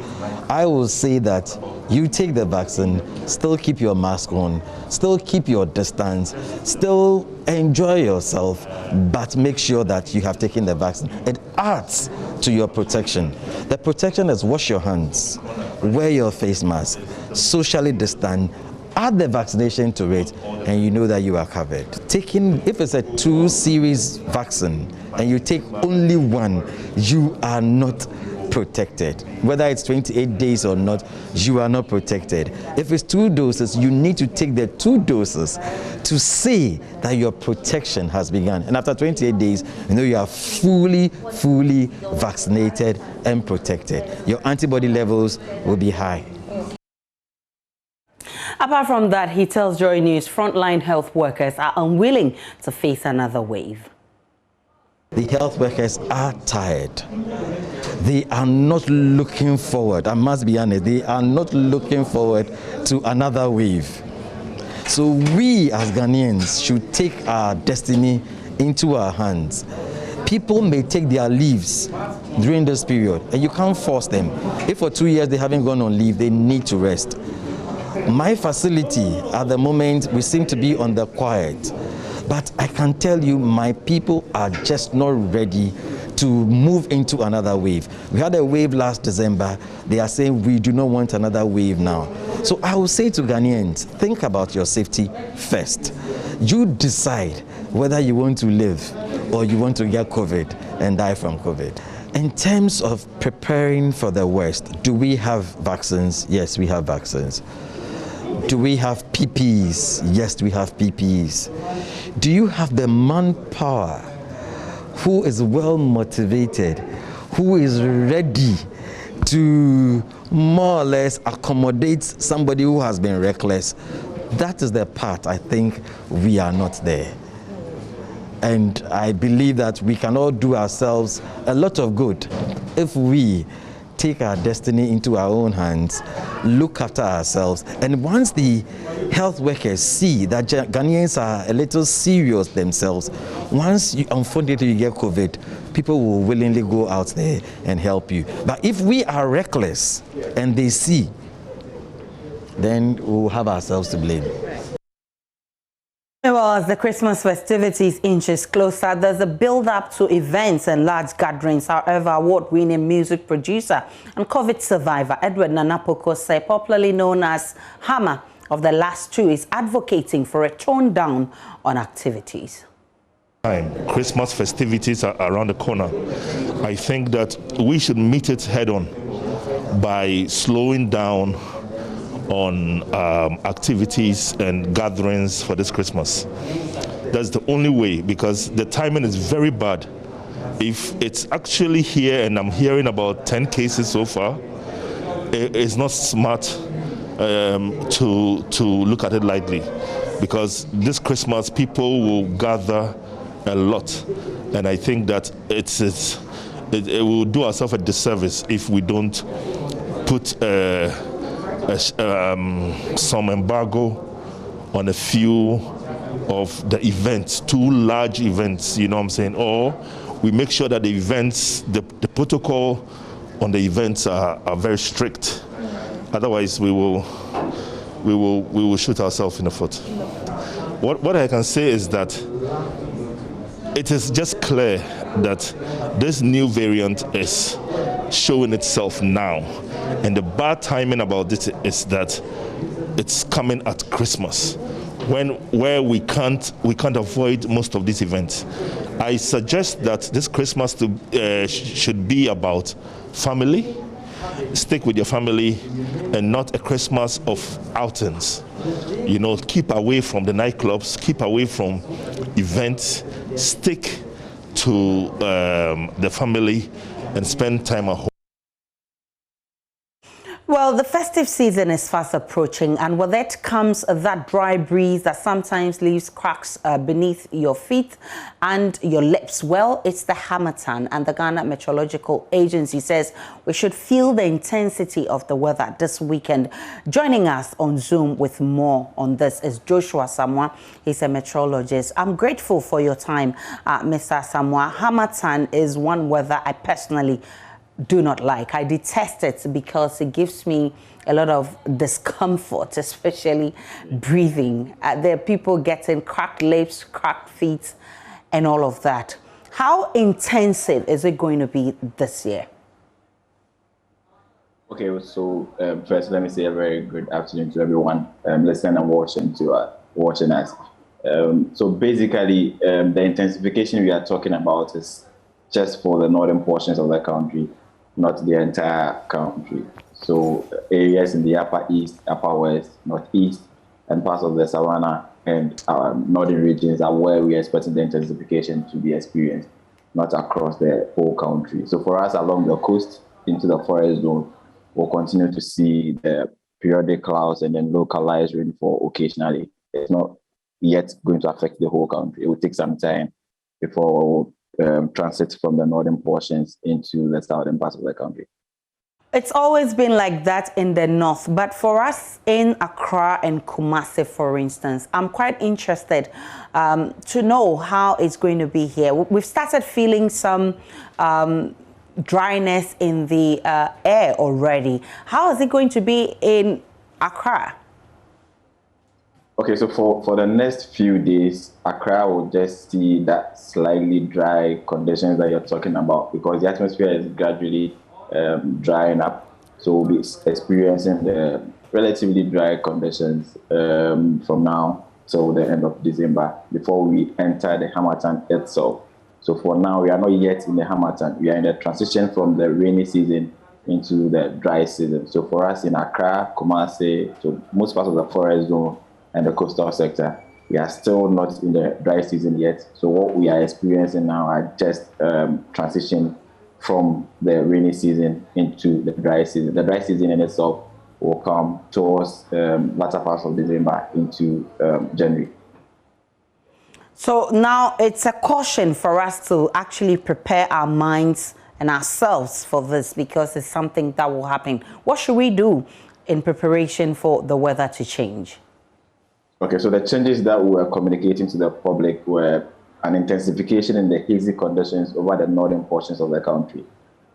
I will say that you take the vaccine, still keep your mask on, still keep your distance, still enjoy yourself, but make sure that you have taken the vaccine. It adds to your protection. The protection is wash your hands, wear your face mask, socially distance, add the vaccination to it, and you know that you are covered. If it's a 2-series vaccine and you take only one, you are not protected. Whether it's 28 days or not, you are not protected. If it's 2 doses, you need to take the 2 doses to say that your protection has begun. And after 28 days, you know you are fully vaccinated and protected. Your antibody levels will be high. Apart from that, he tells JoyNews frontline health workers are unwilling to face another wave. The health workers are tired. They are not looking forward. I must be honest, they are not looking forward to another wave. So we as Ghanaians should take our destiny into our hands. People may take their leaves during this period, and you can't force them. If for 2 years they haven't gone on leave, they need to rest. My facility at the moment, we seem to be on the quiet, but I can tell you my people are just not ready to move into another wave. We had a wave last December. They are saying we do not want another wave now. So I will say to Ghanaians, think about your safety first. You decide whether you want to live or you want to get COVID and die from COVID. In terms of preparing for the worst, do we have vaccines? Yes, we have vaccines. Do we have PPEs? Yes, we have PPEs. Do you have the manpower who is well motivated, who is ready to more or less accommodate somebody who has been reckless? That is the part I think we are not there. And I believe that we can all do ourselves a lot of good if we take our destiny into our own hands, look after ourselves. And once the health workers see that Ghanaians are a little serious themselves, once unfortunately you get COVID, people will willingly go out there and help you. But if we are reckless and they see, then we'll have ourselves to blame. Well, as the Christmas festivities inches closer, there's a build-up to events and large gatherings. However, award-winning music producer and COVID survivor Edward Nanapokose, popularly known as Hammer of the Last Two, is advocating for a tone down on activities. Christmas festivities are around the corner. I think that we should meet it head-on by slowing down on activities and gatherings for this Christmas. That's the only way, because the timing is very bad. If it's actually here and I'm hearing about 10 cases so far, it's not smart to look at it lightly, because this Christmas people will gather a lot, and I think that it will do ourselves a disservice if we don't put some embargo on a few of the events, 2 large events, you know what I'm saying? Or we make sure that the events, the protocol on the events are very strict. Otherwise, we will shoot ourselves in the foot. What I can say is that it is just clear that this new variant is showing itself now. And the bad timing about this is that it's coming at Christmas, where we can't avoid most of these events. I suggest that this Christmas should be about family. Stick with your family and not a Christmas of outings. You know, keep away from the nightclubs, keep away from events, stick to the family and spend time at home. Well, the festive season is fast approaching, and with it comes that dry breeze that sometimes leaves cracks beneath your feet and your lips. Well, it's the Harmattan, and the Ghana Meteorological Agency says we should feel the intensity of the weather this weekend. Joining us on Zoom with more on this is Joshua Samoa. He's a meteorologist. I'm grateful for your time, Mr. Samoa. Harmattan is one weather I personally do not like. I detest it because it gives me a lot of discomfort, especially breathing. There are people getting cracked lips, cracked feet, and all of that. How intensive is it going to be this year? Okay, so first, let me say a very good afternoon to everyone listening and watching us. So basically, the intensification we are talking about is just for the northern portions of the country, not the entire country. So areas in the upper east, upper west, northeast, and parts of the savannah and our northern regions are where we are expecting the intensification to be experienced, not across the whole country. So for us along the coast into the forest zone, we'll continue to see the periodic clouds and then localized rainfall occasionally. It's not yet going to affect the whole country. It will take some time before transit from the northern portions into the southern parts of the country. It's always been like that in the north, but for us in Accra and Kumasi, for instance, I'm quite interested to know how it's going to be here. We've started feeling some dryness in the air already. How is it going to be in Accra? Okay, so for the next few days, Accra will just see that slightly dry conditions that you're talking about because the atmosphere is gradually drying up. So we'll be experiencing the relatively dry conditions from now till the end of December before we enter the Harmattan itself. So for now, we are not yet in the Harmattan. We are in the transition from the rainy season into the dry season. So for us in Accra, Kumasi, so most parts of the forest zone, and the coastal sector, we are still not in the dry season yet. So what we are experiencing now are just transition from the rainy season into the dry season. The dry season in itself will come towards latter parts of December into January. So now it's a caution for us to actually prepare our minds and ourselves for this because it's something that will happen. What should we do in preparation for the weather to change? Okay, so the changes that we were communicating to the public were an intensification in the hazy conditions over the northern portions of the country.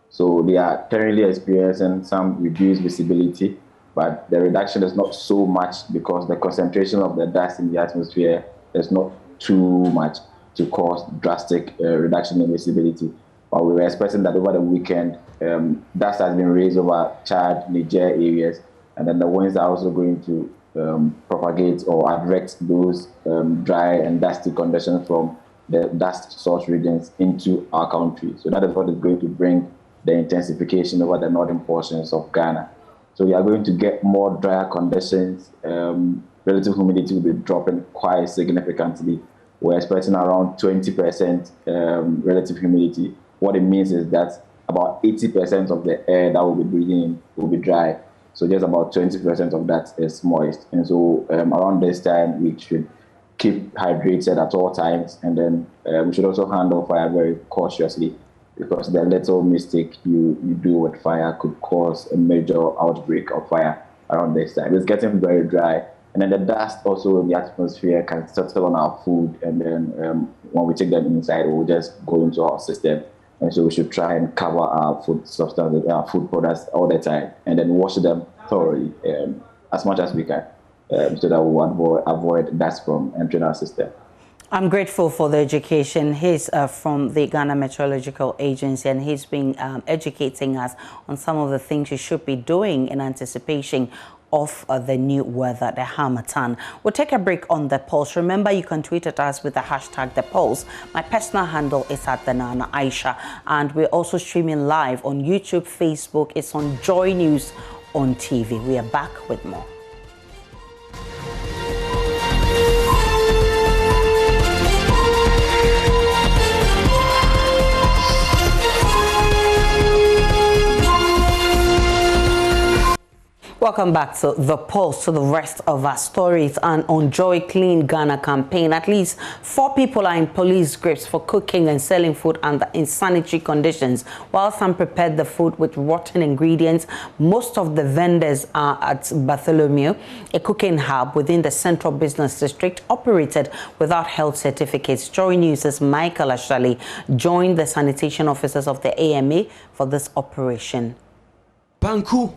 So they are currently experiencing some reduced visibility, but the reduction is not so much because the concentration of the dust in the atmosphere is not too much to cause drastic reduction in visibility. But we were expecting that over the weekend, dust has been raised over Chad, Niger areas, and then the winds are also going to propagate or direct those dry and dusty conditions from the dust source regions into our country. So that is what is going to bring the intensification over the northern portions of Ghana. So we are going to get more drier conditions. Relative humidity will be dropping quite significantly. We're expecting around 20% relative humidity. What it means is that about 80% of the air that we'll be breathing in will be dry. So just about 20% of that is moist. And so around this time, we should keep hydrated at all times. And then we should also handle fire very cautiously because the little mistake you do with fire could cause a major outbreak of fire around this time. It's getting very dry. And then the dust also in the atmosphere can settle on our food. And then when we take them inside, it will just go into our system. And so we should try and cover our food substances, our food products all the time, and then wash them thoroughly as much as we can, so that we will avoid dust from entering our system. I'm grateful for the education. He's from the Ghana Meteorological Agency, and he's been educating us on some of the things you should be doing in anticipation of the new weather, the Harmattan. We'll take a break on The Pulse. Remember, you can tweet at us with the hashtag The Pulse. My personal handle is @Nana Aisha, and we're also streaming live on YouTube, Facebook. It's on JoyNews on TV. We are back with more. Welcome back to The Pulse, to the rest of our stories. And on Joy Clean Ghana campaign, at least 4 people are in police grips for cooking and selling food under insanitary conditions. While some prepared the food with rotten ingredients, most of the vendors are at Bartholomew, a cooking hub within the Central Business District operated without health certificates. JoyNews' Michael Ashali joined the sanitation officers of the AMA for this operation. Banku.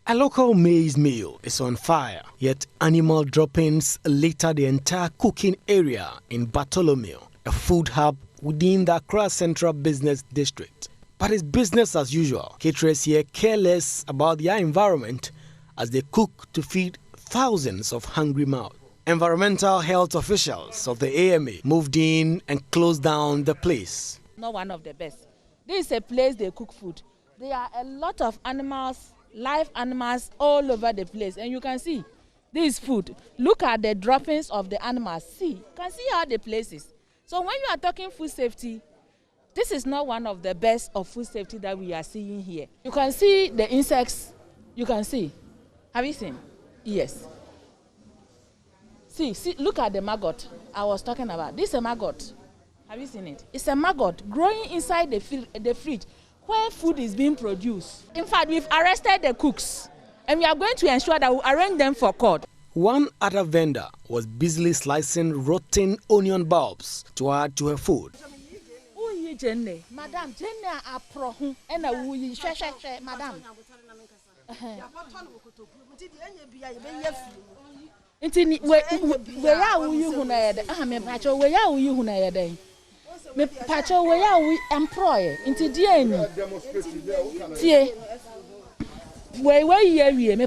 A local maize mill is on fire, yet animal droppings litter the entire cooking area in Bartholomew, a food hub within the Accra Central Business District. But it's business as usual. Caterers here careless about their environment as they cook to feed thousands of hungry mouths. Environmental health officials of the AMA moved in and closed down the place. Not one of the best. This is a place they cook food. There are a lot of animals, live animals all over the place, and you can see this food. Look at the droppings of the animals. See, you can see how the place is. So when you are talking food safety, this is not one of the best of food safety that we are seeing here. You can see the insects. You can see. Have you seen? Yes. See, look at the maggot I was talking about. This is a maggot. Have you seen it? It's a maggot growing inside the fridge where food is being produced. In fact, we've arrested the cooks, and we are going to ensure that we arraign them for court. One other vendor was busily slicing rotten onion bulbs to add to her food. Madam, me pacho we ya we employ inti die ni tie we ye me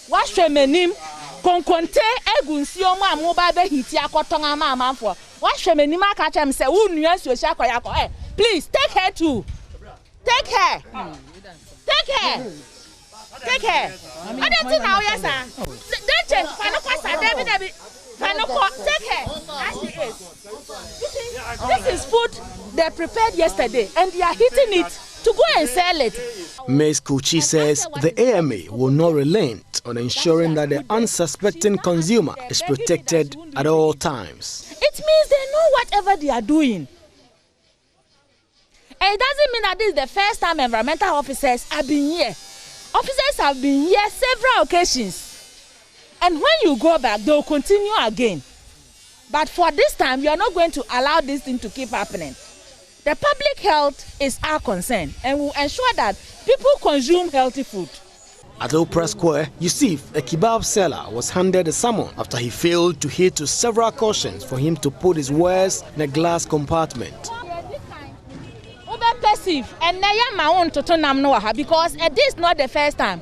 wa hwe manim konkonte egunsi omo amoba be hiti akoton ama amanfo wa hwe manim aka chem se wo nua suosi akoya ko please take her too, take her I don't think now yes sir don't change panokwasa David take her as she is. This is food they prepared yesterday, and they are heating it to go and sell it. Ms. Kuchi says the AMA will not relent on ensuring that the unsuspecting consumer is protected at all times. It means they know whatever they are doing. And it doesn't mean that this is the first time environmental officers have been here. Officers have been here several occasions. And when you go back, they will continue again. But for this time, we are not going to allow this thing to keep happening. The public health is our concern, and we will ensure that people consume healthy food. At Opera Square, Yusuf, a kebab seller, was handed a summon after he failed to heed to several cautions for him to put his wares in a glass compartment. Passive, and because this is not the first time.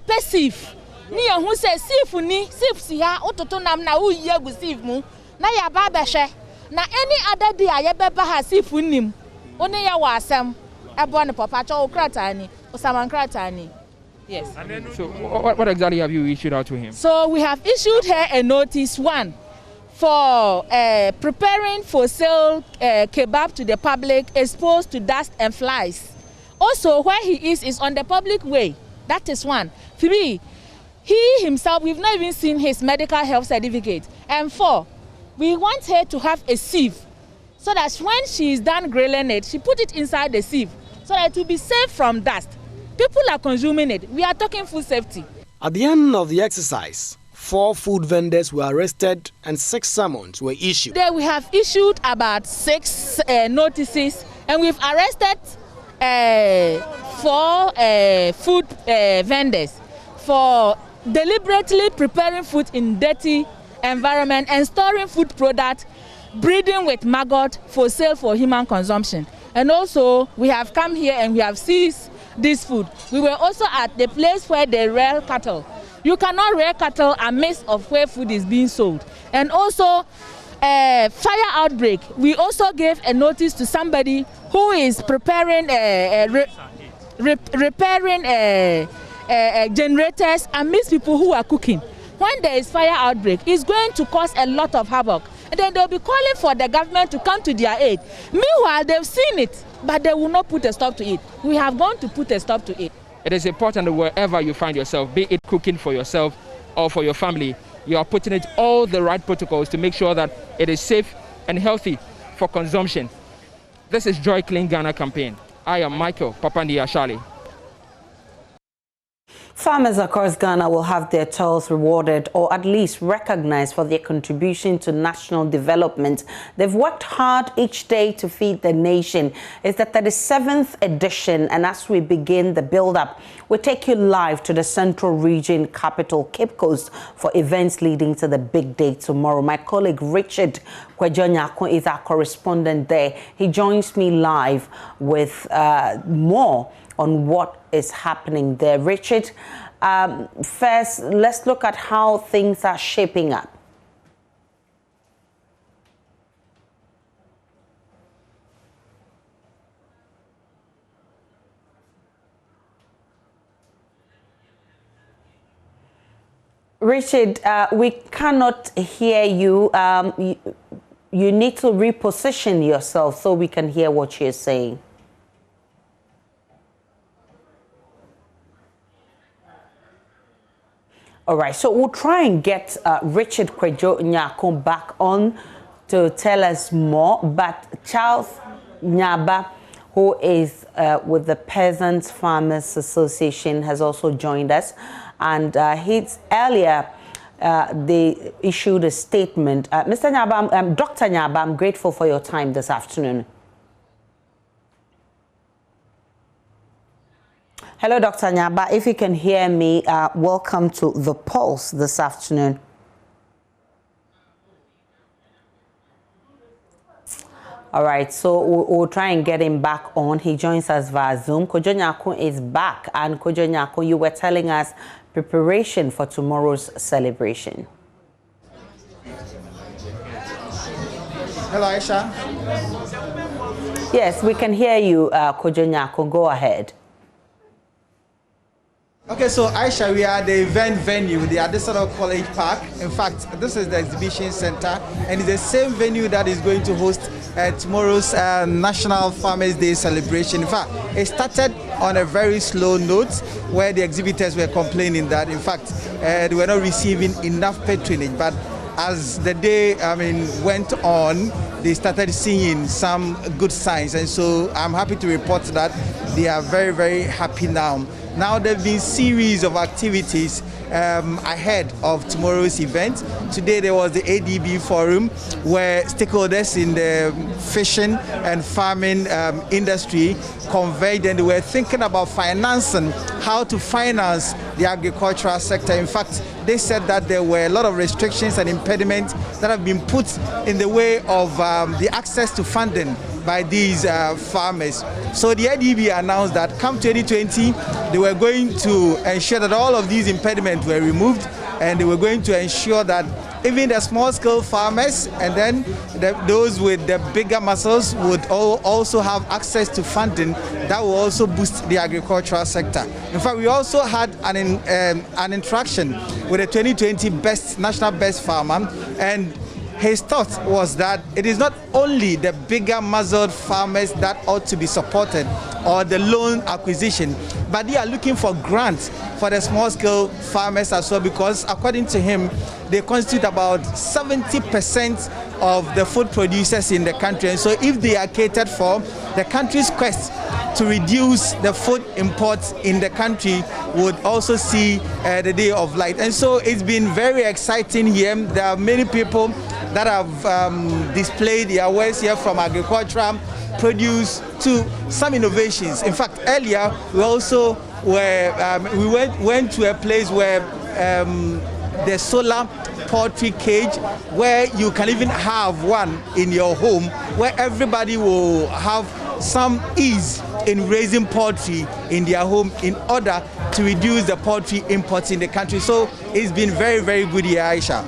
Passive. Ni who says sif siya ototo nam na uye gu sif mu na ya ba behwe na any other day aye beba ha sif nim oni ya wa asem ebo ne papa cho okrata ni osamankrata ni. Yes. And then, so what exactly have you issued out to him? So we have issued her a notice, one for preparing for sale kebab to the public exposed to dust and flies. Also where he is on the public way. That is one. 3, he himself, we've not even seen his medical health certificate. And 4, we want her to have a sieve so that when she is done grilling it, she put it inside the sieve so that it will be safe from dust. People are consuming it. We are talking food safety. At the end of the exercise, 4 food vendors were arrested and 6 summons were issued. Today we have issued about 6 notices, and we've arrested 4 food vendors for deliberately preparing food in dirty environment and storing food products breeding with maggot for sale for human consumption. And also, we have come here and we have seized this food. We were also at the place where they rear cattle. You cannot rear cattle amidst of where food is being sold. And also, fire outbreak. We also gave a notice to somebody who is preparing, repairing generators amidst people who are cooking. When there is fire outbreak, it's going to cause a lot of havoc. And then they'll be calling for the government to come to their aid. Meanwhile, they've seen it, but they will not put a stop to it. We have gone to put a stop to it. It is important that wherever you find yourself, be it cooking for yourself or for your family, you are putting it all the right protocols to make sure that it is safe and healthy for consumption. This is Joy Clean Ghana campaign. I am Michael Papandiashale. Farmers across Ghana will have their toils rewarded or at least recognized for their contribution to national development. They've worked hard each day to feed the nation. It's the 37th edition, and as we begin the build-up, we take you live to the Central Region capital, Cape Coast, for events leading to the big day tomorrow. My colleague Richard Kwejonyako is our correspondent there. He joins me live with more on what is happening there. Richard, first, let's look at how things are shaping up. Richard, we cannot hear you. You need to reposition yourself so we can hear what you're saying. All right, so we'll try and get Richard Kwejonyako back on to tell us more. But Charles Nyava, who is with the Peasant Farmers Association, has also joined us. And earlier, they issued a statement. Mr. Nyava, Dr. Nyava, I'm grateful for your time this afternoon. Hello, Dr. Nyava. If you can hear me, welcome to The Pulse this afternoon. All right, so we'll try and get him back on. He joins us via Zoom. Kwejonyako is back. And Kwejonyako, you were telling us preparation for tomorrow's celebration. Hello, Aisha. Yes, we can hear you, Kwejonyako. Go ahead. Okay, so Aisha, we are at the event venue, the Adesina College Park. In fact, this is the exhibition center, and it's the same venue that is going to host tomorrow's National Farmers Day celebration. In fact, it started on a very slow note where the exhibitors were complaining that, in fact, they were not receiving enough patronage. But as the day, went on, they started seeing some good signs, and so I'm happy to report that they are very, very happy now. Now there have been series of activities ahead of tomorrow's event. Today there was the ADB forum where stakeholders in the fishing and farming industry converged, and they were thinking about financing, how to finance the agricultural sector. In fact, they said that there were a lot of restrictions and impediments that have been put in the way of the access to funding by these farmers. So the ADB announced that come 2020, they were going to ensure that all of these impediments were removed, and they were going to ensure that even the small-scale farmers and then those with the bigger muscles would also have access to funding that will also boost the agricultural sector. In fact, we also had an interaction with the 2020 national best farmer, and his thought was that it is not only the bigger muzzled farmers that ought to be supported or the loan acquisition, but they are looking for grants for the small-scale farmers as well, because according to him, they constitute about 70% of the food producers in the country. And so if they are catered for, the country's quest to reduce the food imports in the country would also see the day of light. And so it's been very exciting here. There are many people that have displayed their wares here, from agricultural produce to some innovations. In fact, earlier we also went to a place where the solar poultry cage, where you can even have one in your home, where everybody will have some ease in raising poultry in their home in order to reduce the poultry imports in the country. So it's been very, very good here, Aisha.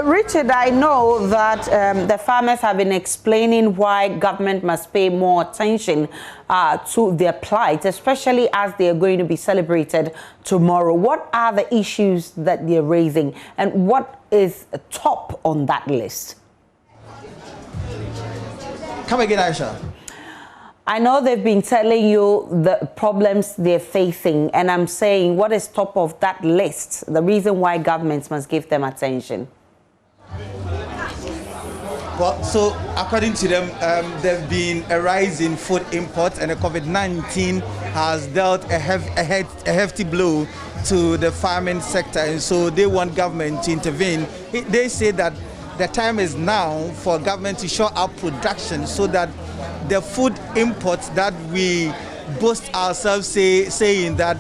Richard, I know that the farmers have been explaining why government must pay more attention to their plight, especially as they are going to be celebrated tomorrow. What are the issues that they're raising, and what is top on that list? Come again, Aisha. I know they've been telling you the problems they're facing, and I'm saying what is top of that list, the reason why governments must give them attention. Well, so according to them, there's been a rise in food imports, and the COVID-19 has dealt a hefty blow to the farming sector, and so they want government to intervene. They say that the time is now for government to shore up production so that the food imports that we boast ourselves saying that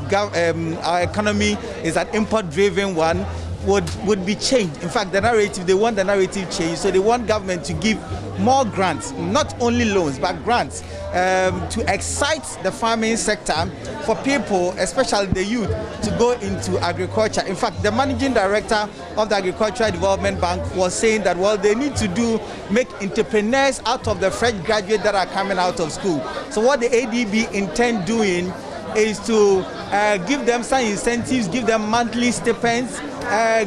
our economy is an import-driven one would be changed. In fact, the narrative, they want the narrative changed, so they want government to give more grants, not only loans, but grants to excite the farming sector for people, especially the youth, to go into agriculture. In fact, the managing director of the Agricultural Development Bank was saying that, well, they need to make entrepreneurs out of the fresh graduates that are coming out of school. So what the ADB intend doing is to give them some incentives, give them monthly stipends,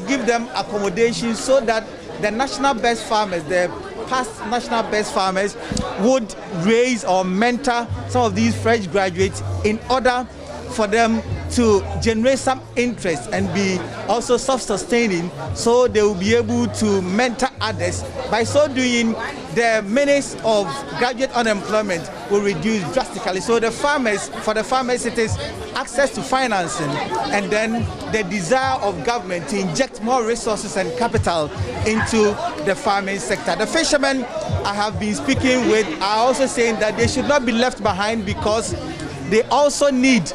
give them accommodation, so that the national best farmers, the past national best farmers, would raise or mentor some of these fresh graduates in order for them to generate some interest and be also self-sustaining, so they will be able to mentor others. By so doing, the menace of graduate unemployment will reduce drastically. So for the farmers, it is access to financing, and then the desire of government to inject more resources and capital into the farming sector. The fishermen I have been speaking with are also saying that they should not be left behind, because they also need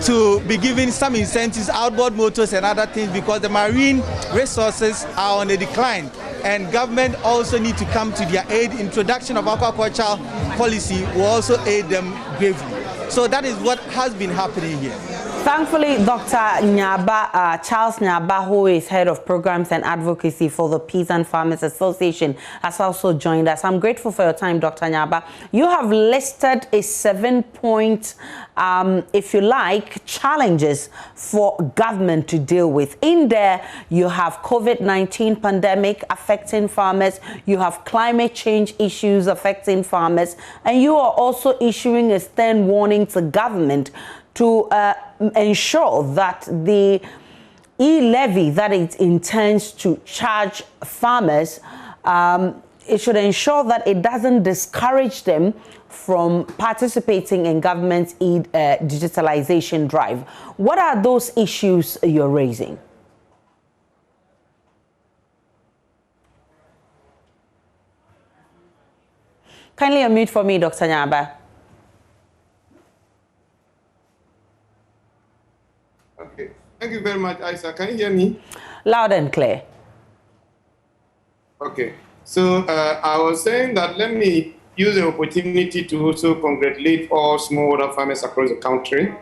to be given some incentives, outboard motors and other things, because the marine resources are on a decline, and government also need to come to their aid. Introduction of aquaculture policy will also aid them gravely. So that is what has been happening here. Thankfully, Dr. Nyava, Charles Nyava, who is head of programs and advocacy for the Peasant Farmers Association, has also joined us. I'm grateful for your time, Dr. Nyava. You have listed a 7-point, if you like, challenges for government to deal with. In there, you have COVID-19 pandemic affecting farmers, you have climate change issues affecting farmers, and you are also issuing a stern warning to government to ensure that the e-levy that it intends to charge farmers, it should ensure that it doesn't discourage them from participating in government's digitalization drive. What are those issues you're raising? Kindly unmute for me, Dr. Nyava. Okay. Thank you very much, Isa. Can you hear me? Loud and clear. Okay. So I was saying that let me use the opportunity to also congratulate all smallholder farmers across the country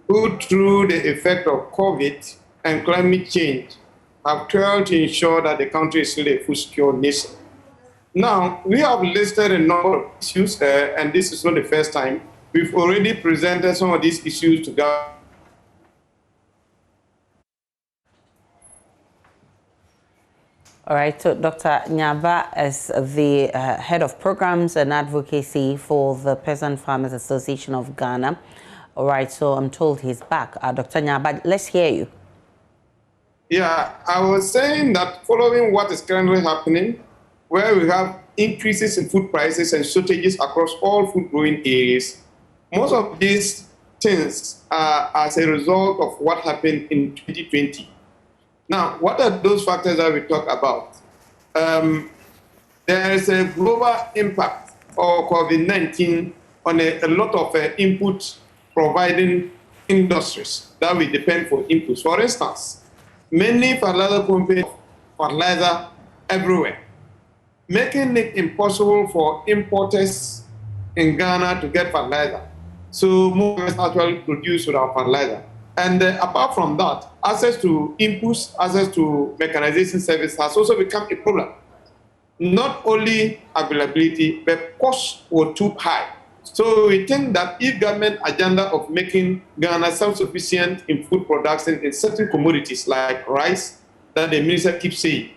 who, through the effect of COVID and climate change, have tried to ensure that the country is still a food secure nation. Now, we have listed a number of issues, and this is not the first time. We've already presented some of these issues to government. All right, so Dr. Nyava is the head of programs and advocacy for the Peasant Farmers Association of Ghana. All right, so I'm told he's back. Dr. Nyava, let's hear you. Yeah, I was saying that following what is currently happening, where we have increases in food prices and shortages across all food growing areas, most of these things are as a result of what happened in 2020. Now, what are those factors that we talk about? There is a global impact of COVID-19 on a lot of input providing industries that we depend for inputs. For instance, many fertilizer companies fertilizer everywhere, making it impossible for importers in Ghana to get fertilizer. So more farmers actually produce without fertilizer. And apart from that, access to inputs, access to mechanization service has also become a problem. Not only availability, but costs were too high. So we think that if government agenda of making Ghana self-sufficient in food production in certain commodities like rice, that the minister keeps saying,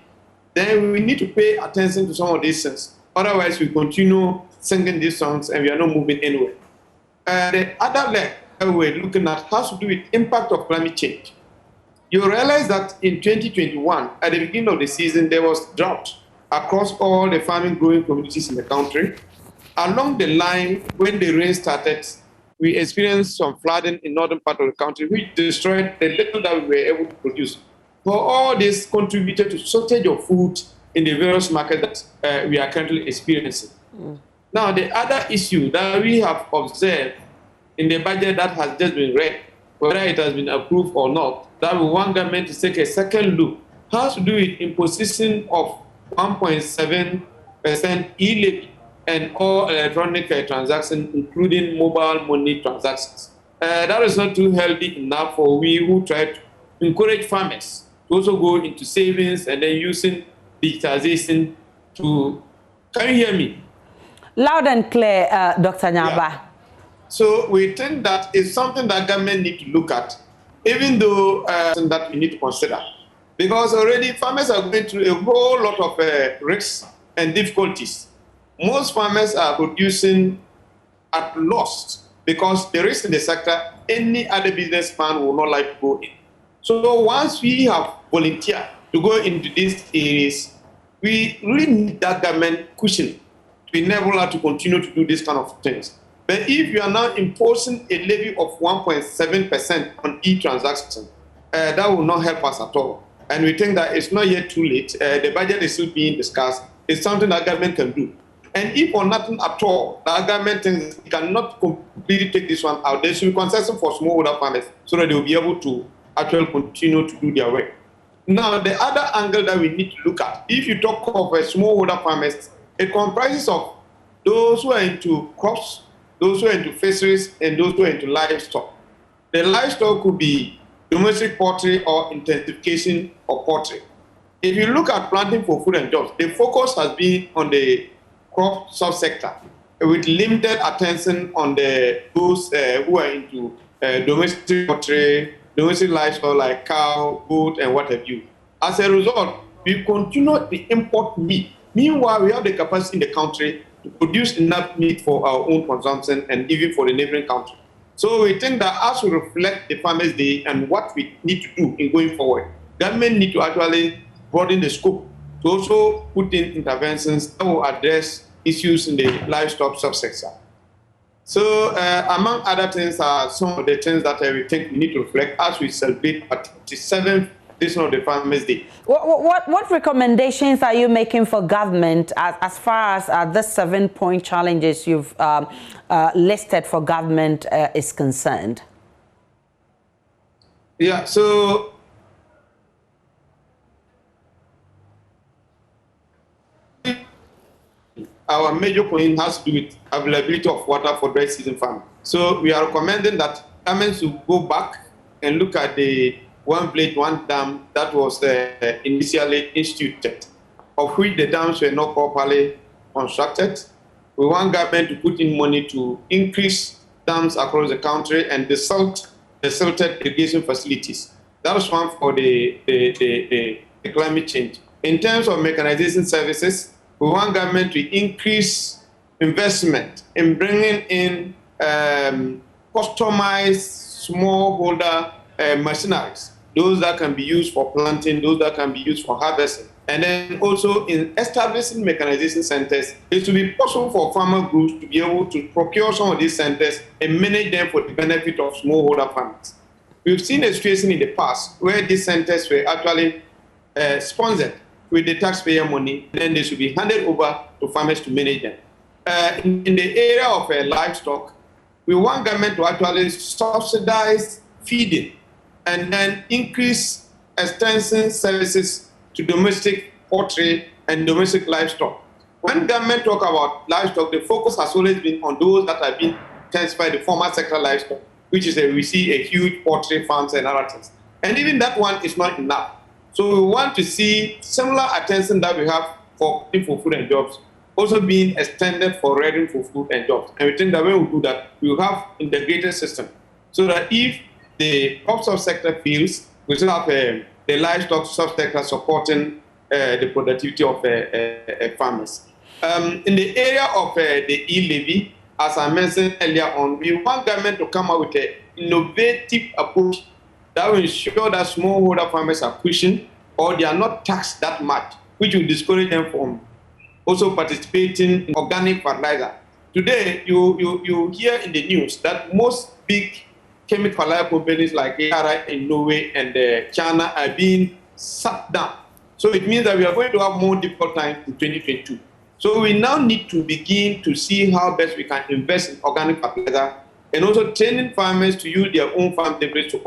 then we need to pay attention to some of these things. Otherwise, we continue singing these songs and we are not moving anywhere. The other leg we're looking at has to do with impact of climate change. You realize that in 2021, at the beginning of the season, there was drought across all the farming growing communities in the country. Along the line, when the rain started, we experienced some flooding in northern part of the country, which destroyed the little that we were able to produce. For all this contributed to shortage of food in the various markets that we are currently experiencing. Now, the other issue that we have observed in the budget that has just been read, whether it has been approved or not, that we want government to take a second look, has to do with imposition of 1.7% e-levy and all electronic transactions, including mobile money transactions. That is not too healthy enough for we who try to encourage farmers to also go into savings and then using digitization to... Can you hear me? Loud and clear, Dr. Nyava. Yeah. So we think that is something that government need to look at, even though that we need to consider. Because already farmers are going through a whole lot of risks and difficulties. Most farmers are producing at loss because the risk in the sector, any other businessman will not like to go in. So once we have volunteered to go into these areas, we really need that government cushion to enable us to continue to do this kind of things. But if you are now imposing a levy of 1.7% on e-transaction, that will not help us at all. And we think that it's not yet too late. The budget is still being discussed. It's something that government can do. And if for nothing at all, the government thinks it cannot completely take this one out, there should be concession for smallholder farmers so that they will be able to actually continue to do their work. Now, the other angle that we need to look at, if you talk of smallholder farmers, it comprises of those who are into crops, those who are into fisheries, and those who are into livestock. The livestock could be domestic poultry or intensification of poultry. If you look at planting for food and jobs, the focus has been on the crop subsector with limited attention on those who are into domestic poultry, domestic livestock like cow, goat, and what have you. As a result, we continue to import meat. Meanwhile, we have the capacity in the country to produce enough meat for our own consumption and even for the neighboring country. So we think that as we reflect the Farmers' Day and what we need to do in going forward, government need to actually broaden the scope to also put in interventions that will address issues in the livestock subsector. So among other things are some of the things that we think we need to reflect as we celebrate at the 7th edition of the Farmers' Day. What recommendations are you making for government as far as the 7-point challenges you've listed for government is concerned? Yeah, so our major point has to do with availability of water for dry season farming. So we are recommending that governments should go back and look at the one village, one dam that was initially instituted, of which the dams were not properly constructed. We want government to put in money to increase dams across the country and the silted irrigation facilities. That was one for the climate change. In terms of mechanization services, we want government to increase investment in bringing in customized smallholder machineries, those that can be used for planting, those that can be used for harvesting. And then also in establishing mechanization centers, it should be possible for farmer groups to be able to procure some of these centers and manage them for the benefit of smallholder farmers. We've seen a situation in the past where these centers were actually sponsored with the taxpayer money, then they should be handed over to farmers to manage them. In the area of livestock, we want government to actually subsidize feeding and then increase extension services to domestic poultry and domestic livestock. When government talk about livestock, the focus has always been on those that have been intensified, the formal sector livestock, which is we see a huge poultry farms and other things. And even that one is not enough. So we want to see similar attention that we have for food and jobs also being extended for rearing for food and jobs. And we think that when we do that, we will have integrated system so that if the crop subsector fails, we still have the livestock subsector supporting the productivity of farmers. In the area of the e-levy, as I mentioned earlier on, we want government to come up with an innovative approach that will ensure that smallholder farmers are cushioned or they are not taxed that much, which will discourage them from also participating in organic fertilizer. Today, you hear in the news that most big chemical fertilizer companies like ARI in Norway and China are being shut down. So it means that we are going to have more difficult times in 2022. So we now need to begin to see how best we can invest in organic fertilizer and also training farmers to use their own farm debris to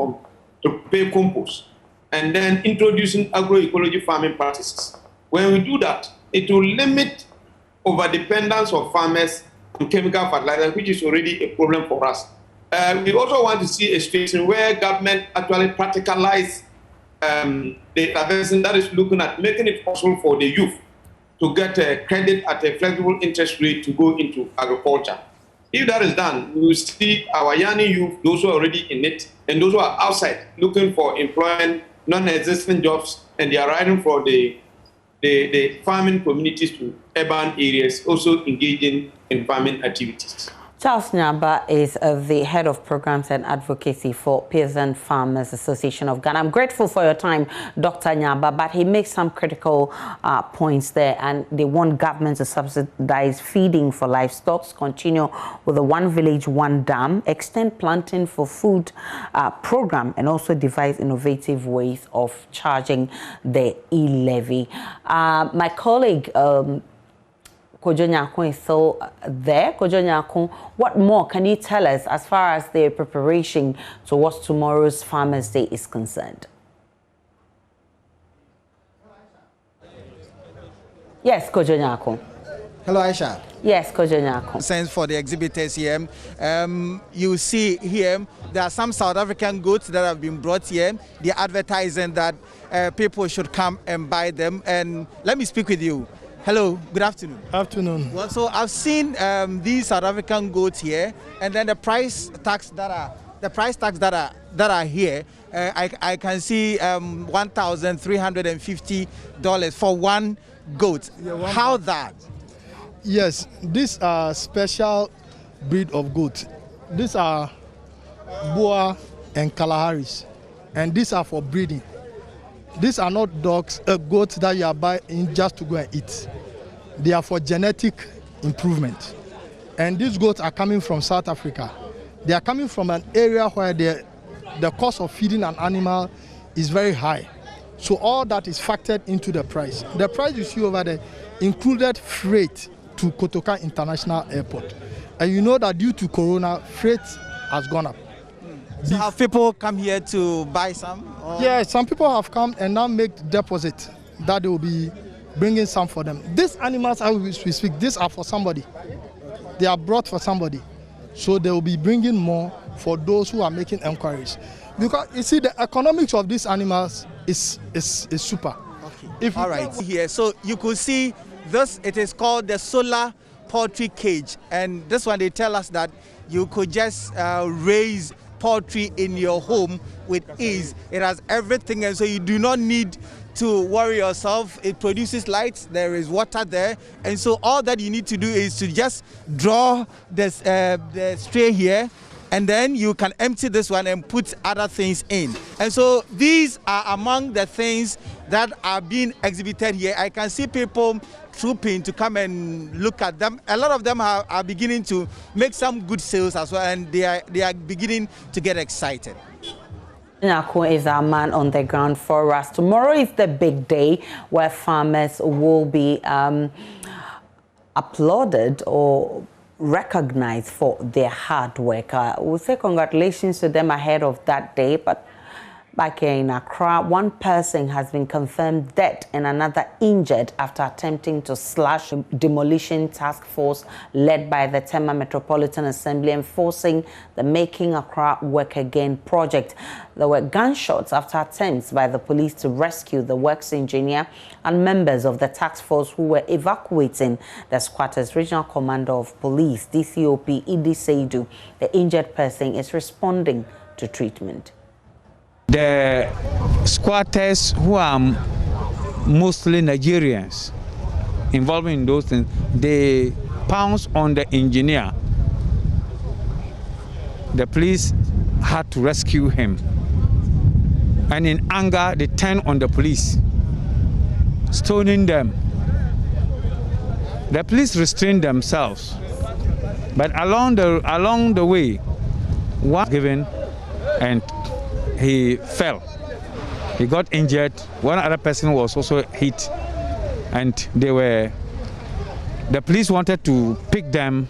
prepare compost, and then introducing agroecology farming practices. When we do that, it will limit overdependence of farmers on chemical fertilizer, which is already a problem for us. We also want to see a situation where government actually practicalize the intervention that is looking at making it possible for the youth to get a credit at a flexible interest rate to go into agriculture. If that is done, we will see our young youth, those who are already in it, and those who are outside looking for employment, non-existent jobs, and they are riding for the farming communities to urban areas, also engaging in farming activities. Charles Nyava is the head of programs and advocacy for Peasant Farmers Association of Ghana. I'm grateful for your time, Dr. Nyava, but he makes some critical points there, and they want government to subsidize feeding for livestock, continue with the One Village, One Dam, extend planting for food program, and also devise innovative ways of charging the e-levy. My colleague, Kojo Nyakun is still there. Kojo Nyakun, what more can you tell us as far as the preparation towards tomorrow's Farmers' Day is concerned? Yes, Kojo Nyakun. Hello, Aisha. Yes, Kojo Nyakun. Thanks for the exhibitors here. You see here, there are some South African goods that have been brought here. They are advertising that people should come and buy them. And let me speak with you. Hello, good afternoon. Afternoon. Well, so I've seen these South African goods here, and then the price tags that are here. I can see $1,350 for one goat. Yeah, How that? Yes, these are special breed of goat. These are Boer and Kalaharis, and these are for breeding. These are not dogs, goats that you are buying just to go and eat. They are for genetic improvement. And these goats are coming from South Africa. They are coming from an area where the cost of feeding an animal is very high. So all that is factored into the price. The price you see over there included freight to Kotoka International Airport. And you know that due to Corona, freight has gone up. So have people come here to buy some? Or? Yeah, some people have come and now make deposit that they will be bringing some for them. These animals, as we speak, these are for somebody. They are brought for somebody. So they will be bringing more for those who are making inquiries. Because you see, the economics of these animals is super. Okay. All right. Here, so you could see this, it is called the solar poultry cage. And this one, they tell us that you could just raise poultry in your home with ease. It has everything, and so you do not need to worry yourself. It produces lights, there is water there, and so all that you need to do is to just draw this, the tray here, and then you can empty this one and put other things in. And so these are among the things that are being exhibited here. I can see people trooping to come and look at them. A lot of them are beginning to make some good sales as well, and they are beginning to get excited. Nyakun is our man on the ground for us. Tomorrow is the big day where farmers will be applauded or recognized for their hard work. We'll say congratulations to them ahead of that day, but Back here in Accra, one person has been confirmed dead and another injured after attempting to slash a demolition task force led by the Tema Metropolitan Assembly enforcing the Making Accra Work Again project. There were gunshots after attempts by the police to rescue the works engineer and members of the task force who were evacuating the squatters. Regional Commander of Police, DCOP Idi Seidu, the injured person is responding to treatment. The squatters, who are mostly Nigerians involved in those things, they pounced on the engineer. The police had to rescue him. And in anger, they turned on the police, stoning them. The police restrained themselves. But along the way, one was given and he fell. He got injured. One other person was also hit, and the police wanted to pick them.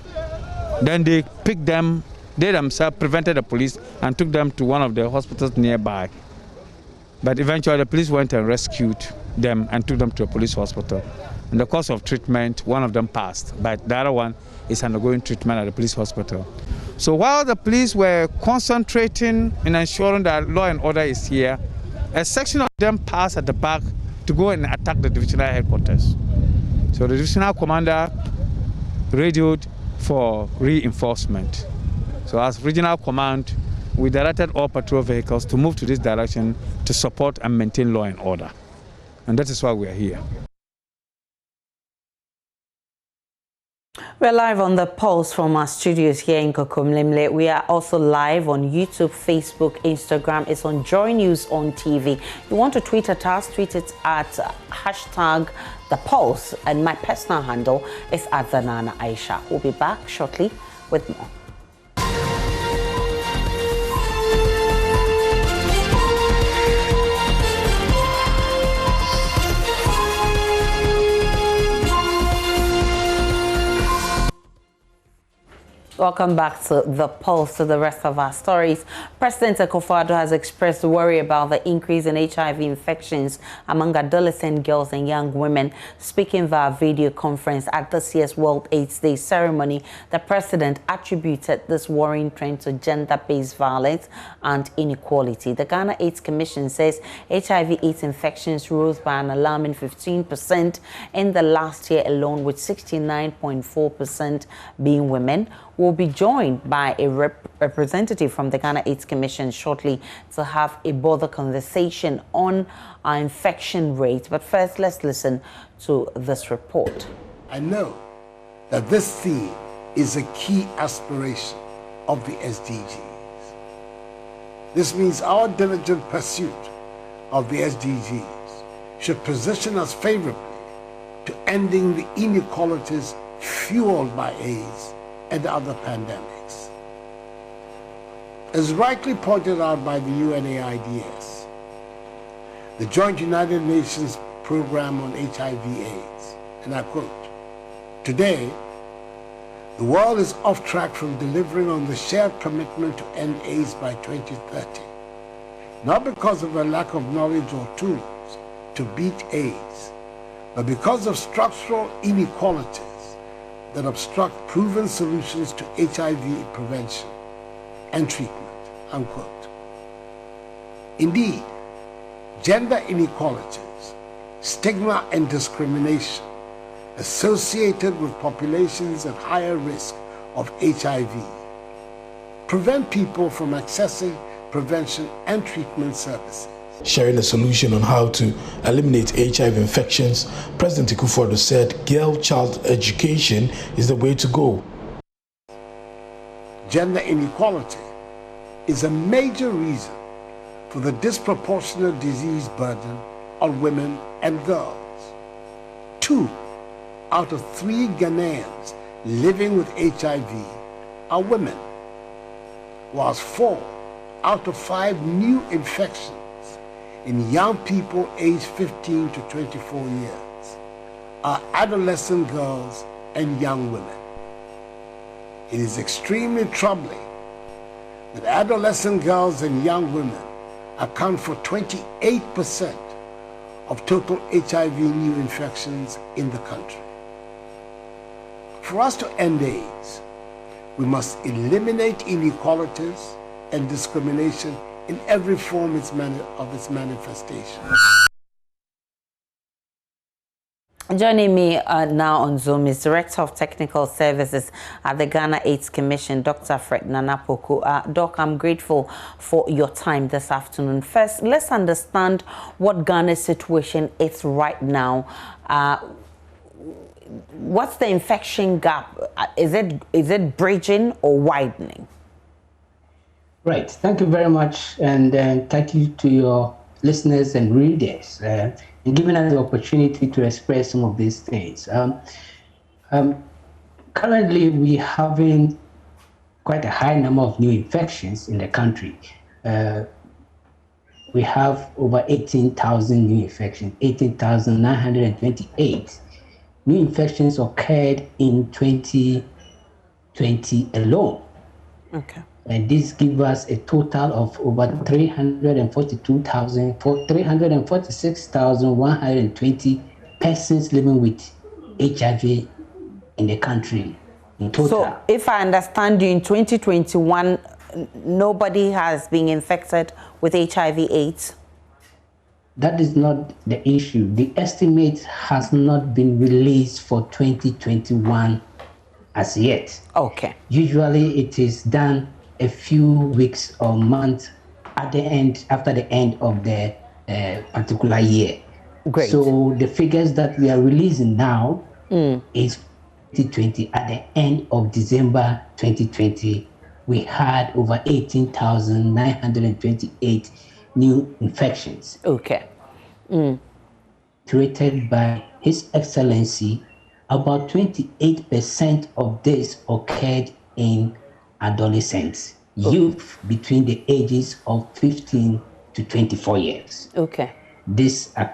Then they picked them. They themselves prevented the police and took them to one of the hospitals nearby. But eventually the police went and rescued them and took them to a police hospital. In the course of treatment, one of them passed, but the other one is undergoing treatment at the police hospital. So while the police were concentrating in ensuring that law and order is here, a section of them passed at the back to go and attack the divisional headquarters. So the divisional commander radioed for reinforcement. So as regional command, we directed all patrol vehicles to move to this direction to support and maintain law and order. And that is why we are here. We're live on the Pulse from our studios here in Kokomlemle. We are also live on YouTube, Facebook, Instagram. It's on JoyNews on TV. You want to tweet at us, tweet it at #ThePulse. And my personal handle is @TheNana Aisha. We'll be back shortly with more. Welcome back to The Pulse, to the rest of our stories. President Akufo-Addo has expressed worry about the increase in HIV infections among adolescent girls and young women. Speaking via video conference at this year's World AIDS Day ceremony, the president attributed this worrying trend to gender-based violence and inequality. The Ghana AIDS Commission says HIV/AIDS infections rose by an alarming 15% in the last year alone, with 69.4% being women. We'll be joined by a representative from the Ghana AIDS Commission shortly to have a broader conversation on our infection rate. But first, let's listen to this report. I know that this theme is a key aspiration of the SDGs. This means our diligent pursuit of the SDGs should position us favorably to ending the inequalities fueled by AIDS and other pandemics. As rightly pointed out by the UNAIDS, the Joint United Nations Program on HIV/AIDS, and I quote, "Today, the world is off track from delivering on the shared commitment to end AIDS by 2030, not because of a lack of knowledge or tools to beat AIDS, but because of structural inequalities that obstruct proven solutions to HIV prevention and treatment," unquote. Indeed, gender inequalities, stigma and discrimination associated with populations at higher risk of HIV prevent people from accessing prevention and treatment services. Sharing a solution on how to eliminate HIV infections, President Akufo-Addo said girl-child education is the way to go. Gender inequality is a major reason for the disproportionate disease burden on women and girls. 2 out of 3 Ghanaians living with HIV are women, whilst 4 out of 5 new infections in young people aged 15 to 24 years are adolescent girls and young women. It is extremely troubling that adolescent girls and young women account for 28% of total HIV new infections in the country. For us to end AIDS, we must eliminate inequalities and discrimination in every form of its manifestation. Joining me now on Zoom is Director of Technical Services at the Ghana AIDS Commission, Dr. Fred Nana Poku. Doc, I'm grateful for your time this afternoon. First, let's understand what Ghana's situation is right now. What's the infection gap? Is it bridging or widening? Right. Thank you very much, and thank you to your listeners and readers in giving us the opportunity to express some of these things. Currently, we're having quite a high number of new infections in the country. We have over 18,000 new infections, 18,928 new infections occurred in 2020 alone. Okay. And this gives us a total of over 346,120 persons living with HIV in the country in total. So, if I understand you, in 2021, nobody has been infected with HIV/AIDS? That is not the issue. The estimate has not been released for 2021 as yet. Okay. Usually it is done a few weeks or months at the end, after the end of the particular year. Great. So the figures that we are releasing now is 2020. At the end of December 2020, we had over 18,928 new infections. Okay. Treated by His Excellency. About 28% of this occurred in adolescents, youth between the ages of 15 to 24 years. Okay. This are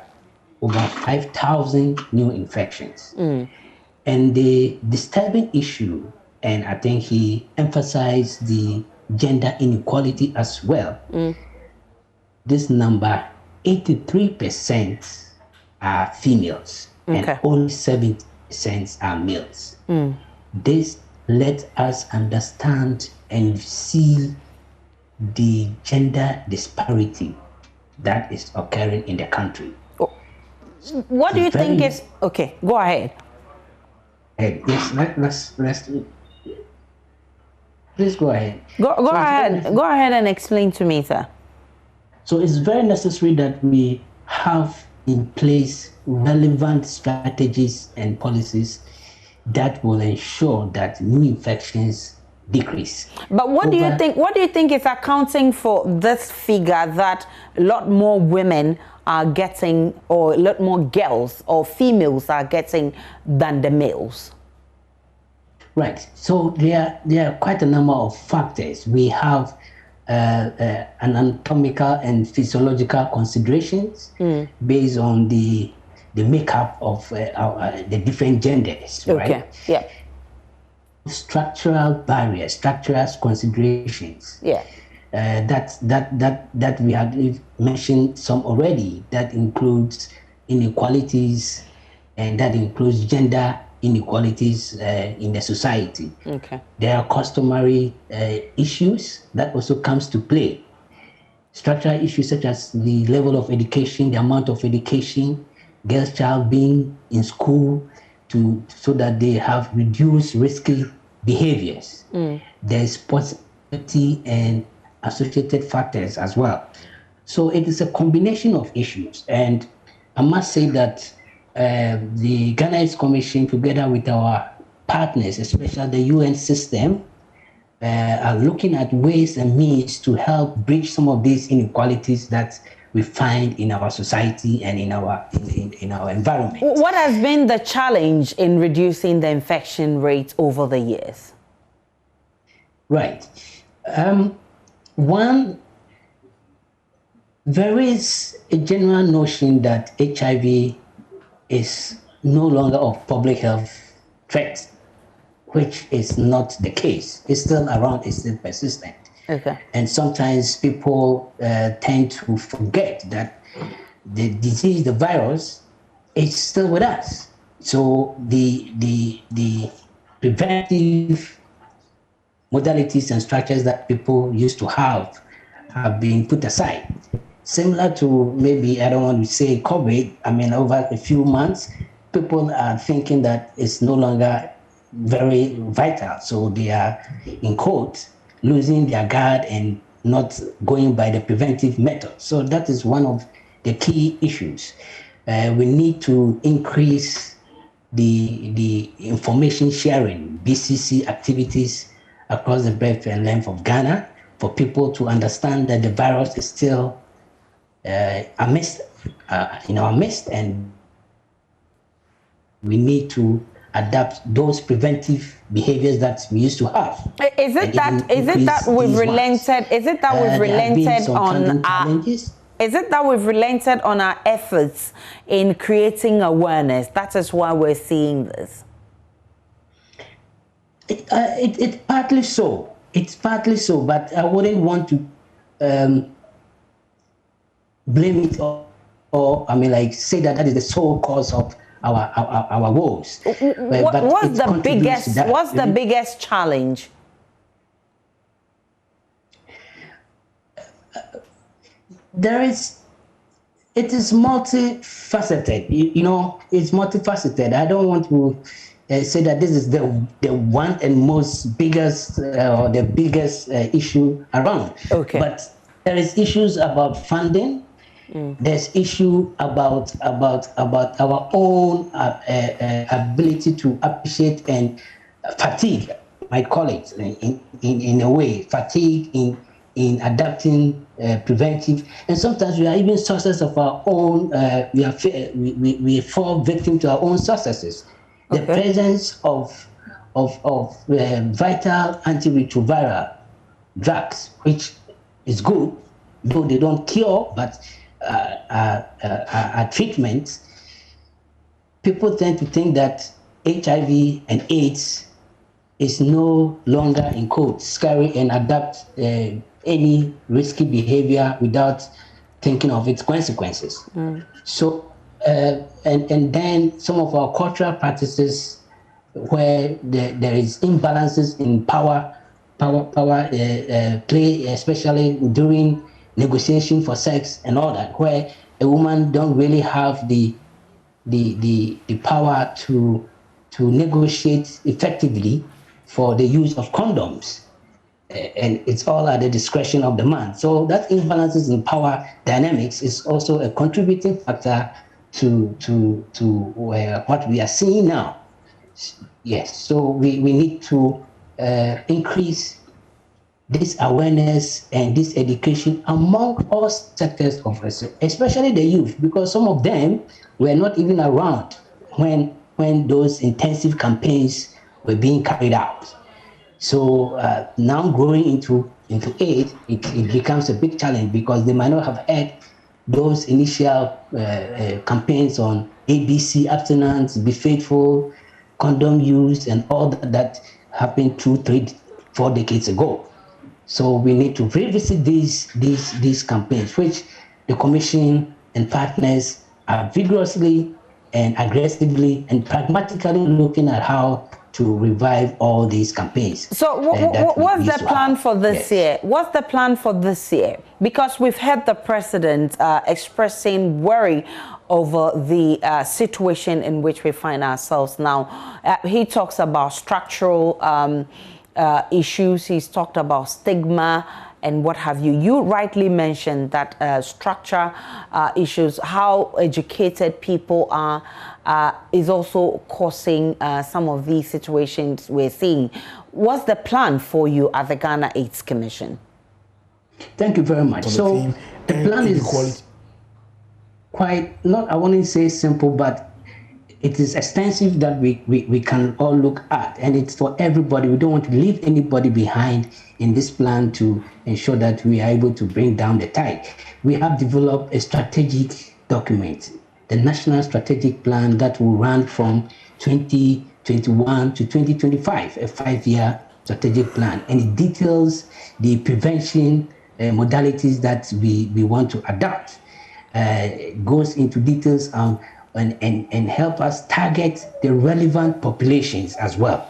over 5,000 new infections. And the disturbing issue, and I think he emphasized the gender inequality as well. This number, 83% are females, and only 7% are males. This let us understand and see the gender disparity that is occurring in the country. What do you think is... Okay, go ahead. Yes, let's please go ahead. Go ahead and explain to me, sir. So it's very necessary that we have in place relevant strategies and policies that will ensure that new infections decrease. But what do you think? What do you think is accounting for this figure that a lot more women are getting, or a lot more girls or females are getting than the males? Right. So there are quite a number of factors. We have anatomical and physiological considerations based on the makeup of the different genders, right? Okay. Yeah. Structural barriers, structural considerations. Yeah. That we have mentioned some already. That includes inequalities, and that includes gender inequalities in the society. Okay. There are customary issues that also comes to play. Structural issues such as the level of education, the amount of education, girls' child being in school so that they have reduced risky behaviors. There's possibility and associated factors as well. So it is a combination of issues, and I must say that the Ghana AIDS Commission, together with our partners, especially the UN system, are looking at ways and means to help bridge some of these inequalities that we find in our society and in our environment. What has been the challenge in reducing the infection rate over the years? Right. One, there is a general notion that HIV is no longer of public health threat, which is not the case. It's still around, it's still persistent. Okay. And sometimes people tend to forget that the disease, the virus, is still with us. So the preventive modalities and structures that people used to have been put aside. Similar to maybe, I don't want to say COVID, I mean, over a few months, people are thinking that it's no longer very vital. So they are, in quotes, losing their guard and not going by the preventive method. So that is one of the key issues. We need to increase the information sharing, BCC activities across the breadth and length of Ghana for people to understand that the virus is still amidst, in our midst, and we need to adapt those preventive behaviors that we used to have. Is it that we've relented? Is it that we've relented on our? Is it that we've relented on our efforts in creating awareness? That is why we're seeing this. It's partly so. It's partly so, but I wouldn't want to blame it or I mean, like, say that that is the sole cause of our woes. What's the biggest challenge? It is multifaceted. You know, it's multifaceted. I don't want to say that this is the one and most biggest or the biggest issue around. Okay. But there is issues about funding. There's issue about our own ability to appreciate and fatigue, I might call it in a way, fatigue in adapting preventive, and sometimes we are even sources of our own. We fall victim to our own successes. The presence of vital antiretroviral drugs, which is good, though they don't cure, but treatments. People tend to think that HIV and AIDS is no longer, in quotes, scary and adapt any risky behavior without thinking of its consequences. So, and then some of our cultural practices where there is imbalances in power play, especially during negotiation for sex and all that, where a woman don't really have the power to negotiate effectively for the use of condoms, and it's all at the discretion of the man. So that imbalances in power dynamics is also a contributing factor to what we are seeing now. Yes, so we need to increase this awareness and this education among all sectors of research, especially the youth, because some of them were not even around when those intensive campaigns were being carried out. So now growing into age, it becomes a big challenge because they might not have had those initial campaigns on ABC, abstinence, be faithful, condom use, and all that happened 2-3-4 decades ago. So we need to revisit these campaigns, which the Commission and partners are vigorously and aggressively and pragmatically looking at how to revive all these campaigns. So what's the plan for this year? What's the plan for this year? Because we've heard the president expressing worry over the situation in which we find ourselves now. He talks about structural issues. He's talked about stigma and what have you. You rightly mentioned that structure issues, how educated people are, is also causing some of these situations we're seeing. What's the plan for you at the Ghana AIDS Commission? Thank you very much. So the plan is quite, not, I wouldn't say simple, but it is extensive that we can all look at, and it's for everybody. We don't want to leave anybody behind in this plan to ensure that we are able to bring down the tide. We have developed a strategic document, the National Strategic Plan that will run from 2021 to 2025, a 5-year strategic plan, and it details the prevention modalities that we want to adopt. Goes into details and help us target the relevant populations as well.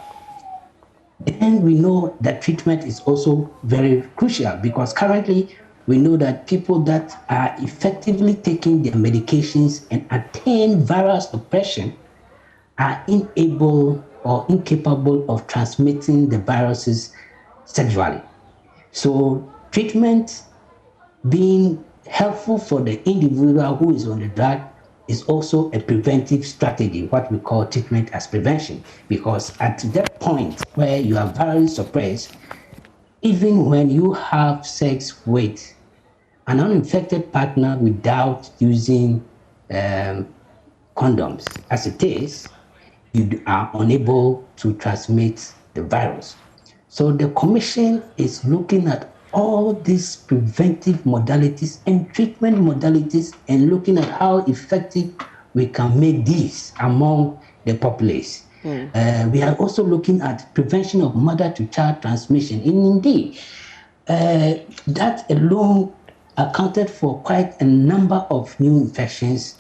Then we know that treatment is also very crucial, because currently we know that people that are effectively taking their medications and attain viral suppression are unable or incapable of transmitting the viruses sexually. So treatment being helpful for the individual who is on the drug is also a preventive strategy, what we call treatment as prevention, because at that point where you are virally suppressed, even when you have sex with an uninfected partner without using condoms, as it is, you are unable to transmit the virus. So the Commission is looking at all these preventive modalities and treatment modalities and looking at how effective we can make these among the populace. We are also looking at prevention of mother-to-child transmission. And indeed, that alone accounted for quite a number of new infections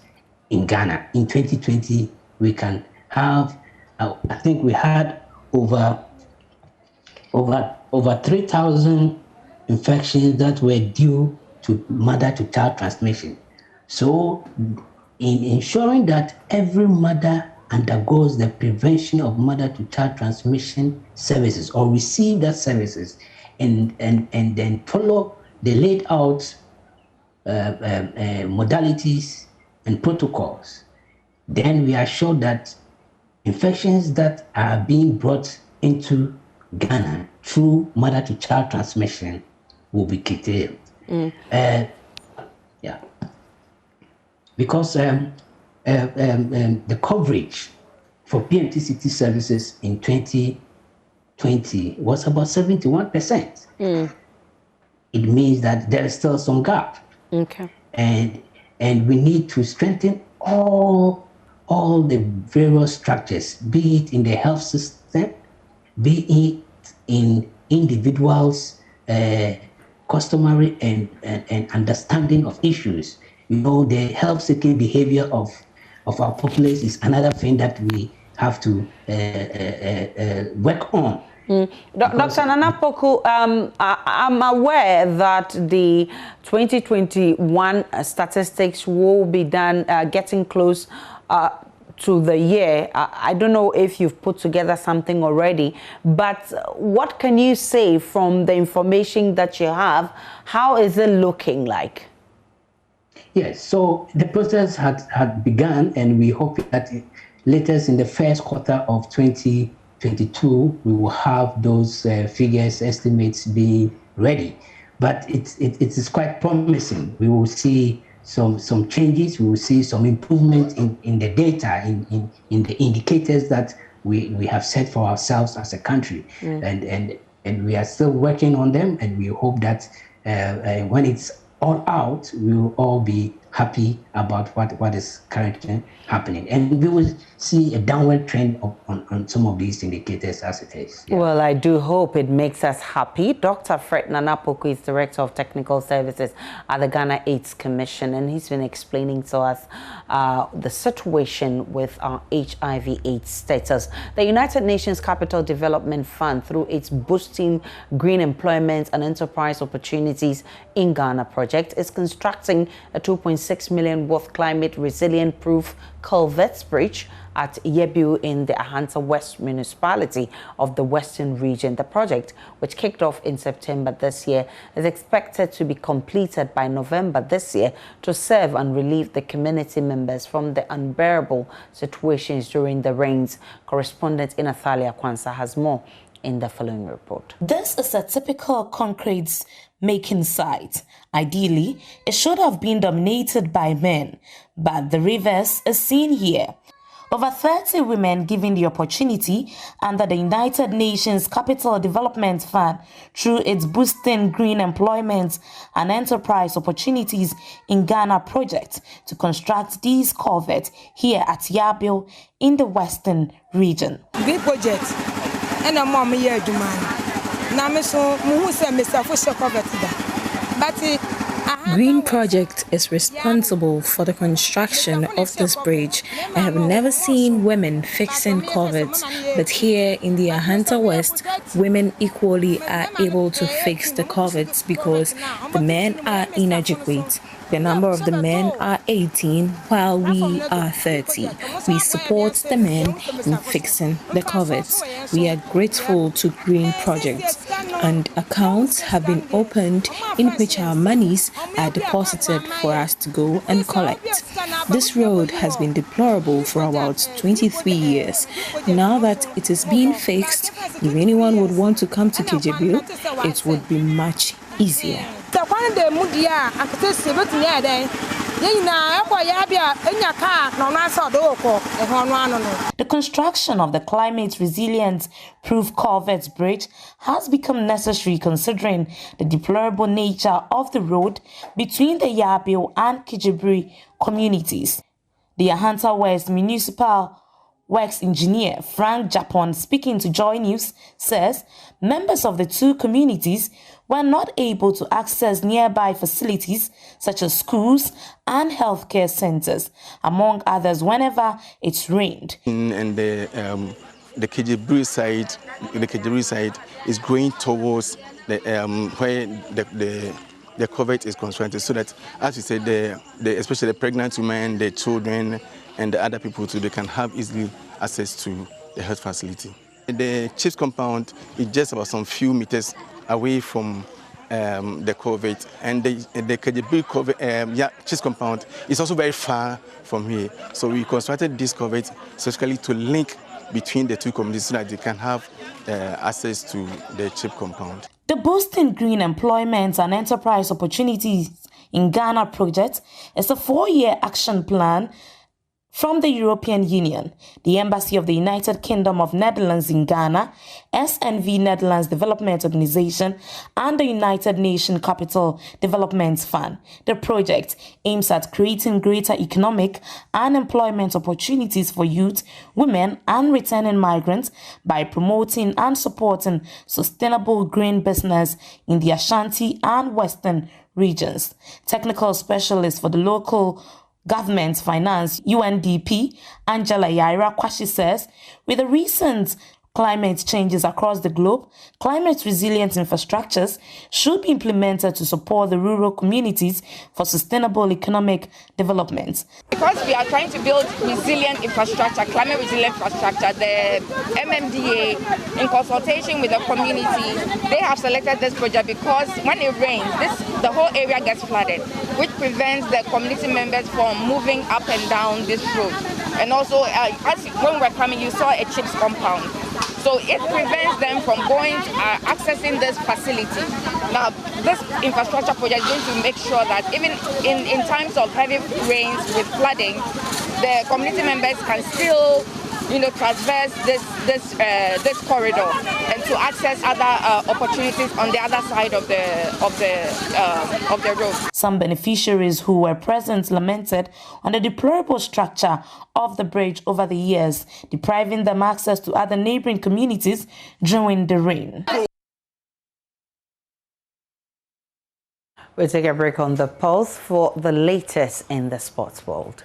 in Ghana. In 2020, we can have, I think we had over 3,000 infections that were due to mother-to-child transmission. So in ensuring that every mother undergoes the prevention of mother-to-child transmission services or receive that services and then follow the laid out modalities and protocols, then we are sure that infections that are being brought into Ghana through mother-to-child transmission will be curtailed. Because the coverage for PMTCT services in 2020 was about 71%. It means that there is still some gap. And we need to strengthen all the various structures, be it in the health system, be it in individuals' customary and understanding of issues. You know, the health-seeking behavior of our populace is another thing that we have to work on. Dr. Nana Poku, I'm aware that the 2021 statistics will be done getting close to the year. I don't know if you've put together something already, but what can you say from the information that you have? How is it looking like? Yes, so the process had begun, and we hope that latest in the first quarter of 2022, we will have those figures, estimates being ready. But it is quite promising. We will see some changes. We will see some improvement in the data, in the indicators that we have set for ourselves as a country. And we are still working on them, and we hope that when it's all out, we will all be happy about what is currently happening. And we will see a downward trend on some of these indicators as it is. Yeah. Well, I do hope it makes us happy. Dr. Fred Nana Poku is Director of Technical Services at the Ghana AIDS Commission, and he's been explaining to us the situation with our HIV/AIDS status. The United Nations Capital Development Fund, through its Boosting Green Employment and Enterprise Opportunities in Ghana project, is constructing a 2.6 million worth climate resilient proof culverts bridge at Yebu in the Ahanta West municipality of the Western region. The project, which kicked off in September this year, is expected to be completed by November this year to serve and relieve the community members from the unbearable situations during the rains. Correspondent Inathalia Kwanzaa has more in the following report. This is a typical concrete making site. Ideally, it should have been dominated by men, but the reverse is seen here. Over 30 women given the opportunity under the United Nations Capital Development Fund through its Boosting Green Employment and Enterprise Opportunities in Ghana project to construct these culverts here at Yabil in the Western region. Big project, and I'm here, Green Project is responsible for the construction of this bridge. I have never seen women fixing culverts, but here in the Ahanta West, women equally are able to fix the culverts because the men are inadequate. The number of the men are 18 while we are 30. We support the men in fixing the culverts. We are grateful to Green Project, and accounts have been opened in which our monies are deposited for us to go and collect. This road has been deplorable for about 23 years. Now that it is being fixed, if anyone would want to come to Kijebu, it would be much easier. The construction of the climate resilient proof culvert bridge has become necessary considering the deplorable nature of the road between the Yabio and Kijibri communities. The Ahanta West Municipal Works Engineer Frank Japon, speaking to JoyNews, says members of the two communities were not able to access nearby facilities such as schools and healthcare centers, among others, whenever it rained. And the Kijibri side is going towards the where the culvert is constructed, so that, as you said, especially the pregnant women, the children, and the other people too, they can have easily access to the health facility. The chief's compound is just about some few meters away from the culvert, and the Kijibri chief's compound is also very far from here. So we constructed this culvert specifically to link between the two communities so that they can have access to the chief compound. The Boosting Green Employment and Enterprise Opportunities in Ghana project is a 4-year action plan from the European Union, the Embassy of the United Kingdom of Netherlands in Ghana, SNV Netherlands Development Organization, and the United Nations Capital Development Fund. The project aims at creating greater economic and employment opportunities for youth, women, and returning migrants by promoting and supporting sustainable green business in the Ashanti and Western regions. Technical specialist for the local Government Finance, UNDP, Angela Yaira Kwashi says, with the recent climate changes across the globe, climate resilient infrastructures should be implemented to support the rural communities for sustainable economic development. Because we are trying to build resilient infrastructure, climate resilient infrastructure, the MMDA, in consultation with the community, they have selected this project because when it rains, the whole area gets flooded, which prevents the community members from moving up and down this road. And also, when we were coming, you saw a chips compound. So it prevents them from accessing this facility. Now, this infrastructure project is going to make sure that even in times of heavy rains with flooding, the community members can still, traverse this corridor and to access other opportunities on the other side of the road. Some beneficiaries who were present lamented on the deplorable structure of the bridge over the years, depriving them access to other neighboring communities during the rain. We'll take a break on the pulse for the latest in the sports world.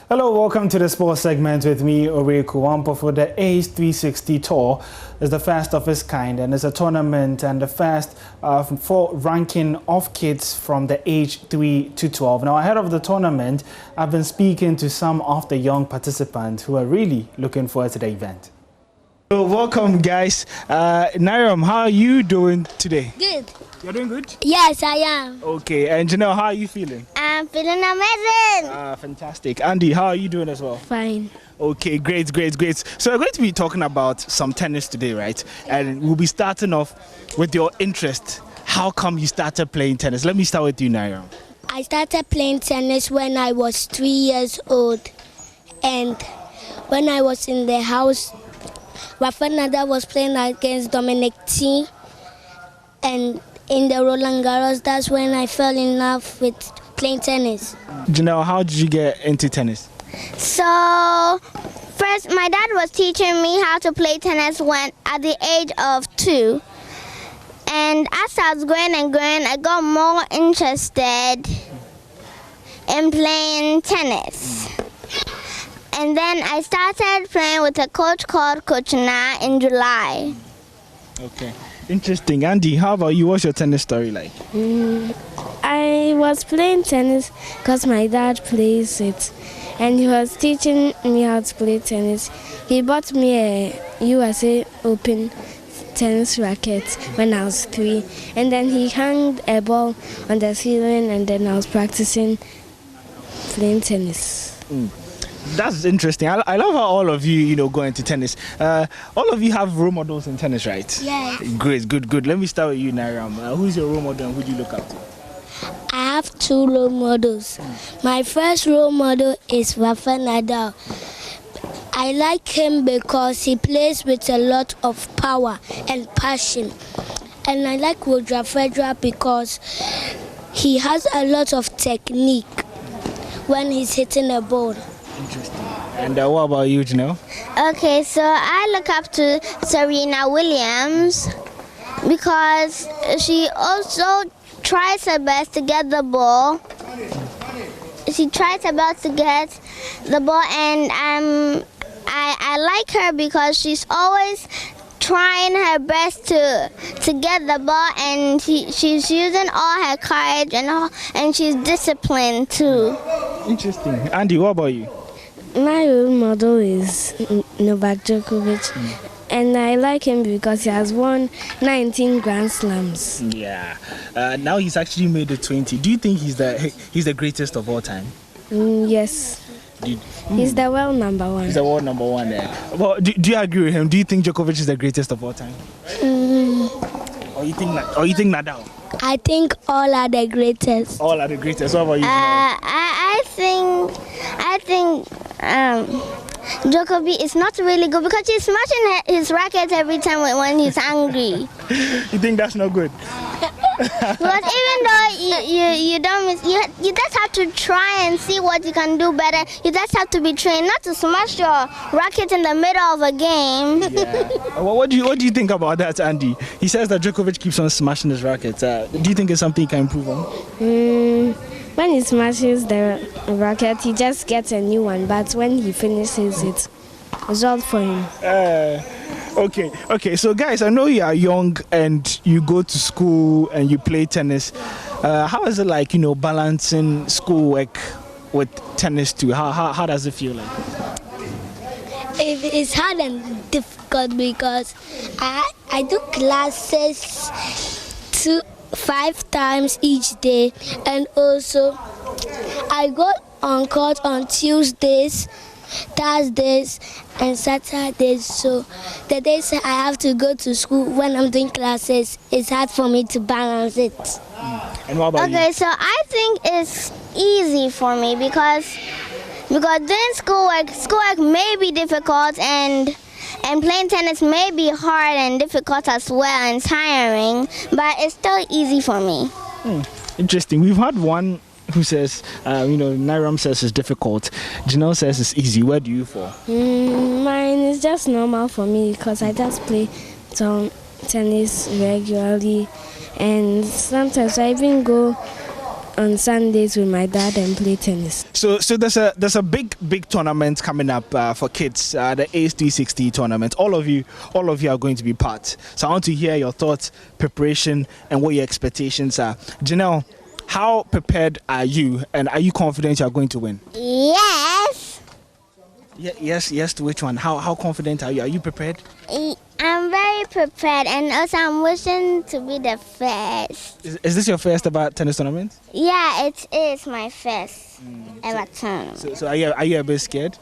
Hello, welcome to the sports segment with me, Ore Kuwampo, for the Age 360 Tour. It's the first of its kind, and it's a tournament and the first for ranking of kids from the age 3 to 12. Now, ahead of the tournament, I've been speaking to some of the young participants who are really looking forward to the event. So welcome, guys. Nairam, how are you doing today? Good. You're doing good? Yes, I am. Okay, and Janelle, how are you feeling? I'm feeling amazing. Fantastic. Andy, how are you doing as well? Fine. Okay, great. So we're going to be talking about some tennis today, right? And we'll be starting off with your interest. How come you started playing tennis? Let me start with you, Naira. I started playing tennis when I was 3 years old. And when I was in the house, Rafa Nadal was playing against Dominic Thiem. And in the Roland Garros, that's when I fell in love with playing tennis. Janelle, how did you get into tennis? So, first, my dad was teaching me how to play tennis at the age of 2. And as I was growing and growing, I got more interested in playing tennis. And then I started playing with a coach called Coach Na in July. Okay, interesting. Andy, how about you? What's your tennis story like? I was playing tennis because my dad plays it. And he was teaching me how to play tennis. He bought me a USA Open tennis racket when I was 3. And then he hung a ball on the ceiling, and then I was practicing playing tennis. That's interesting. I love how all of you, go into tennis. All of you have role models in tennis, right? Yes. Great, good. Let me start with you, Nairam. Who's your role model and who do you look up to? I have 2 role models. My first role model is Rafael Nadal. I like him because he plays with a lot of power and passion. And I like Roger Federer because he has a lot of technique when he's hitting a ball. Interesting. And what about you, Janelle? Okay, so I look up to Serena Williams because she also tries her best to get the ball. She tries her best to get the ball, and I like her because she's always trying her best to get the ball, and she's using all her courage and she's disciplined too. Interesting. Andy, what about you? My role model is Novak Djokovic, and I like him because he has won 19 Grand Slams. Yeah. Now he's actually made it 20. Do you think he's the greatest of all time? Yes. He's the world number 1. He's the world number 1 there. Well, do you agree with him? Do you think Djokovic is the greatest of all time? Or you think Nadal? I think all are the greatest. All are the greatest. What about you? I think Djokovic is not really good because he's smashing his racket every time when he's angry. You think that's not good? But even though you don't miss, you just have to try and see what you can do better. You just have to be trained not to smash your racket in the middle of a game. Yeah. What do you think about that, Andy? He says that Djokovic keeps on smashing his racket. Do you think it's something he can improve on? When he smashes the racket, he just gets a new one. But when he finishes it, it's all for him. Okay. So guys, I know you are young and you go to school and you play tennis. How is it like, balancing schoolwork with tennis too? How does it feel like? It's hard and difficult because I do classes 5 times each day, and also I go on court on Tuesdays, Thursdays and Saturdays, so the days I have to go to school when I'm doing classes, it's hard for me to balance it. And what about you? Okay, so I think it's easy for me because doing schoolwork may be difficult, and playing tennis may be hard and difficult as well and tiring, but it's still easy for me. Interesting. We've had one who says, Nairam says it's difficult. Janelle says it's easy. Where do you fall? Mine is just normal for me because I just play tennis regularly, and sometimes I even go on Sundays with my dad and play tennis. So there's a big tournament coming up for kids, the ACE 360 tournament. All of you are going to be part. So I want to hear your thoughts, preparation, and what your expectations are. Janelle, how prepared are you, and are you confident you are going to win? Yes. Yes to which one? How confident are you? Are you prepared? I'm very prepared, and also I'm wishing to be the first. Is this your first ever tennis tournament? Yeah, it is my first ever tournament. So are you a bit scared?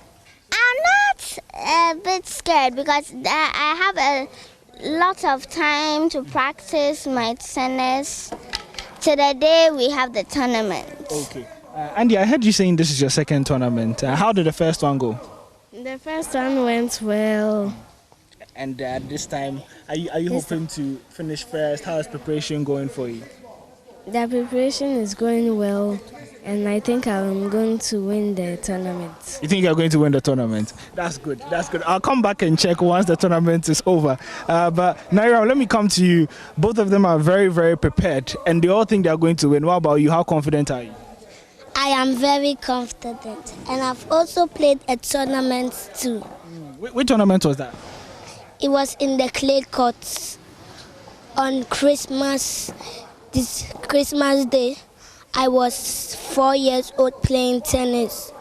I'm not a bit scared because I have a lot of time to practice my tennis to the day we have the tournament. Okay. Andy, I heard you saying this is your second tournament. How did the first one go? The first one went well. And this time, are you hoping to finish first? How is preparation going for you? The preparation is going well, and I think I'm going to win the tournament. You think you're going to win the tournament? That's good. That's good. I'll come back and check once the tournament is over. But Naira, let me come to you. Both of them are very, very prepared, and they all think they're going to win. What about you? How confident are you? I am very confident, and I've also played at tournaments too. Which tournament was that? It was in the clay courts on Christmas. This Christmas Day, I was 4 years old playing tennis,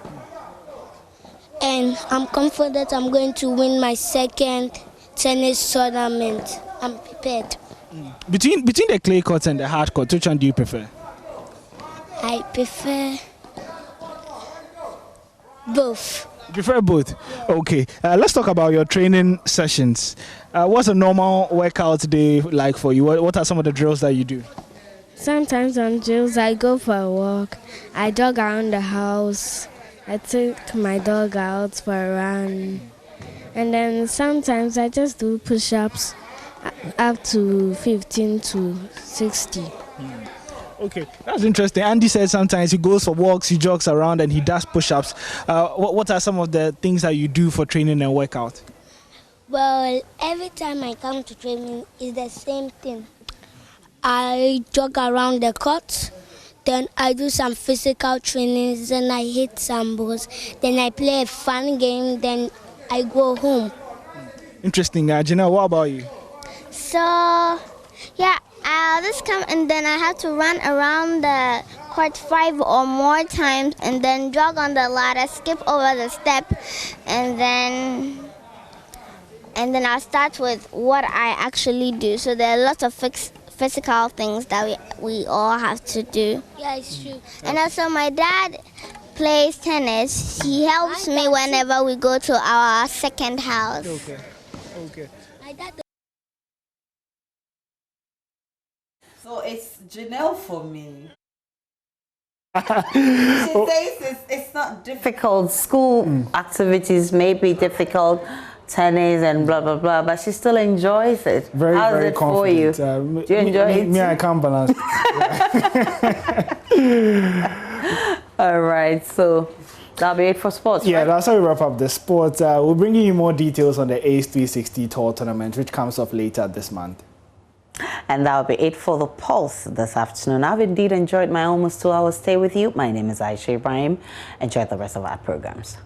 and I'm confident I'm going to win my second tennis tournament. I'm prepared. Between the clay courts and the hard court, which one do you prefer? I prefer both. You prefer both? Okay. Let's talk about your training sessions. What's a normal workout day like for you? What are some of the drills that you do? Sometimes on drills, I go for a walk. I jog around the house. I take my dog out for a run. And then sometimes I just do push-ups up to 15 to 60. Okay, that's interesting. Andy said sometimes he goes for walks, he jogs around, and he does push-ups. What are some of the things that you do for training and workout? Well, every time I come to training, it's the same thing. I jog around the court, then I do some physical trainings, then I hit some balls, then I play a fun game, then I go home. Interesting, Janelle, what about you? So, yeah, I'll just come and then I have to run around the court 5 or more times and then jog on the ladder, skip over the step, and then I'll start with what I actually do. So there are lots of physical things that we all have to do. Yeah, it's true. And also my dad plays tennis. He helps me whenever we go to our second house. Okay. So it's Janelle for me. She says it's not difficult. School activities may be difficult, tennis and blah blah blah, but she still enjoys it. How's very it confident. for you? Do you enjoy it? Me, I can't balance. All right, so that'll be it for sports. Yeah, right? that's how we wrap up the sports. We'll bring you more details on the ACE 360 Tour tournament, which comes up later this month. And that'll be it for the Pulse this afternoon. I've indeed enjoyed my almost 2 hours stay with you. My name is Aisha Ibrahim. Enjoy the rest of our programs.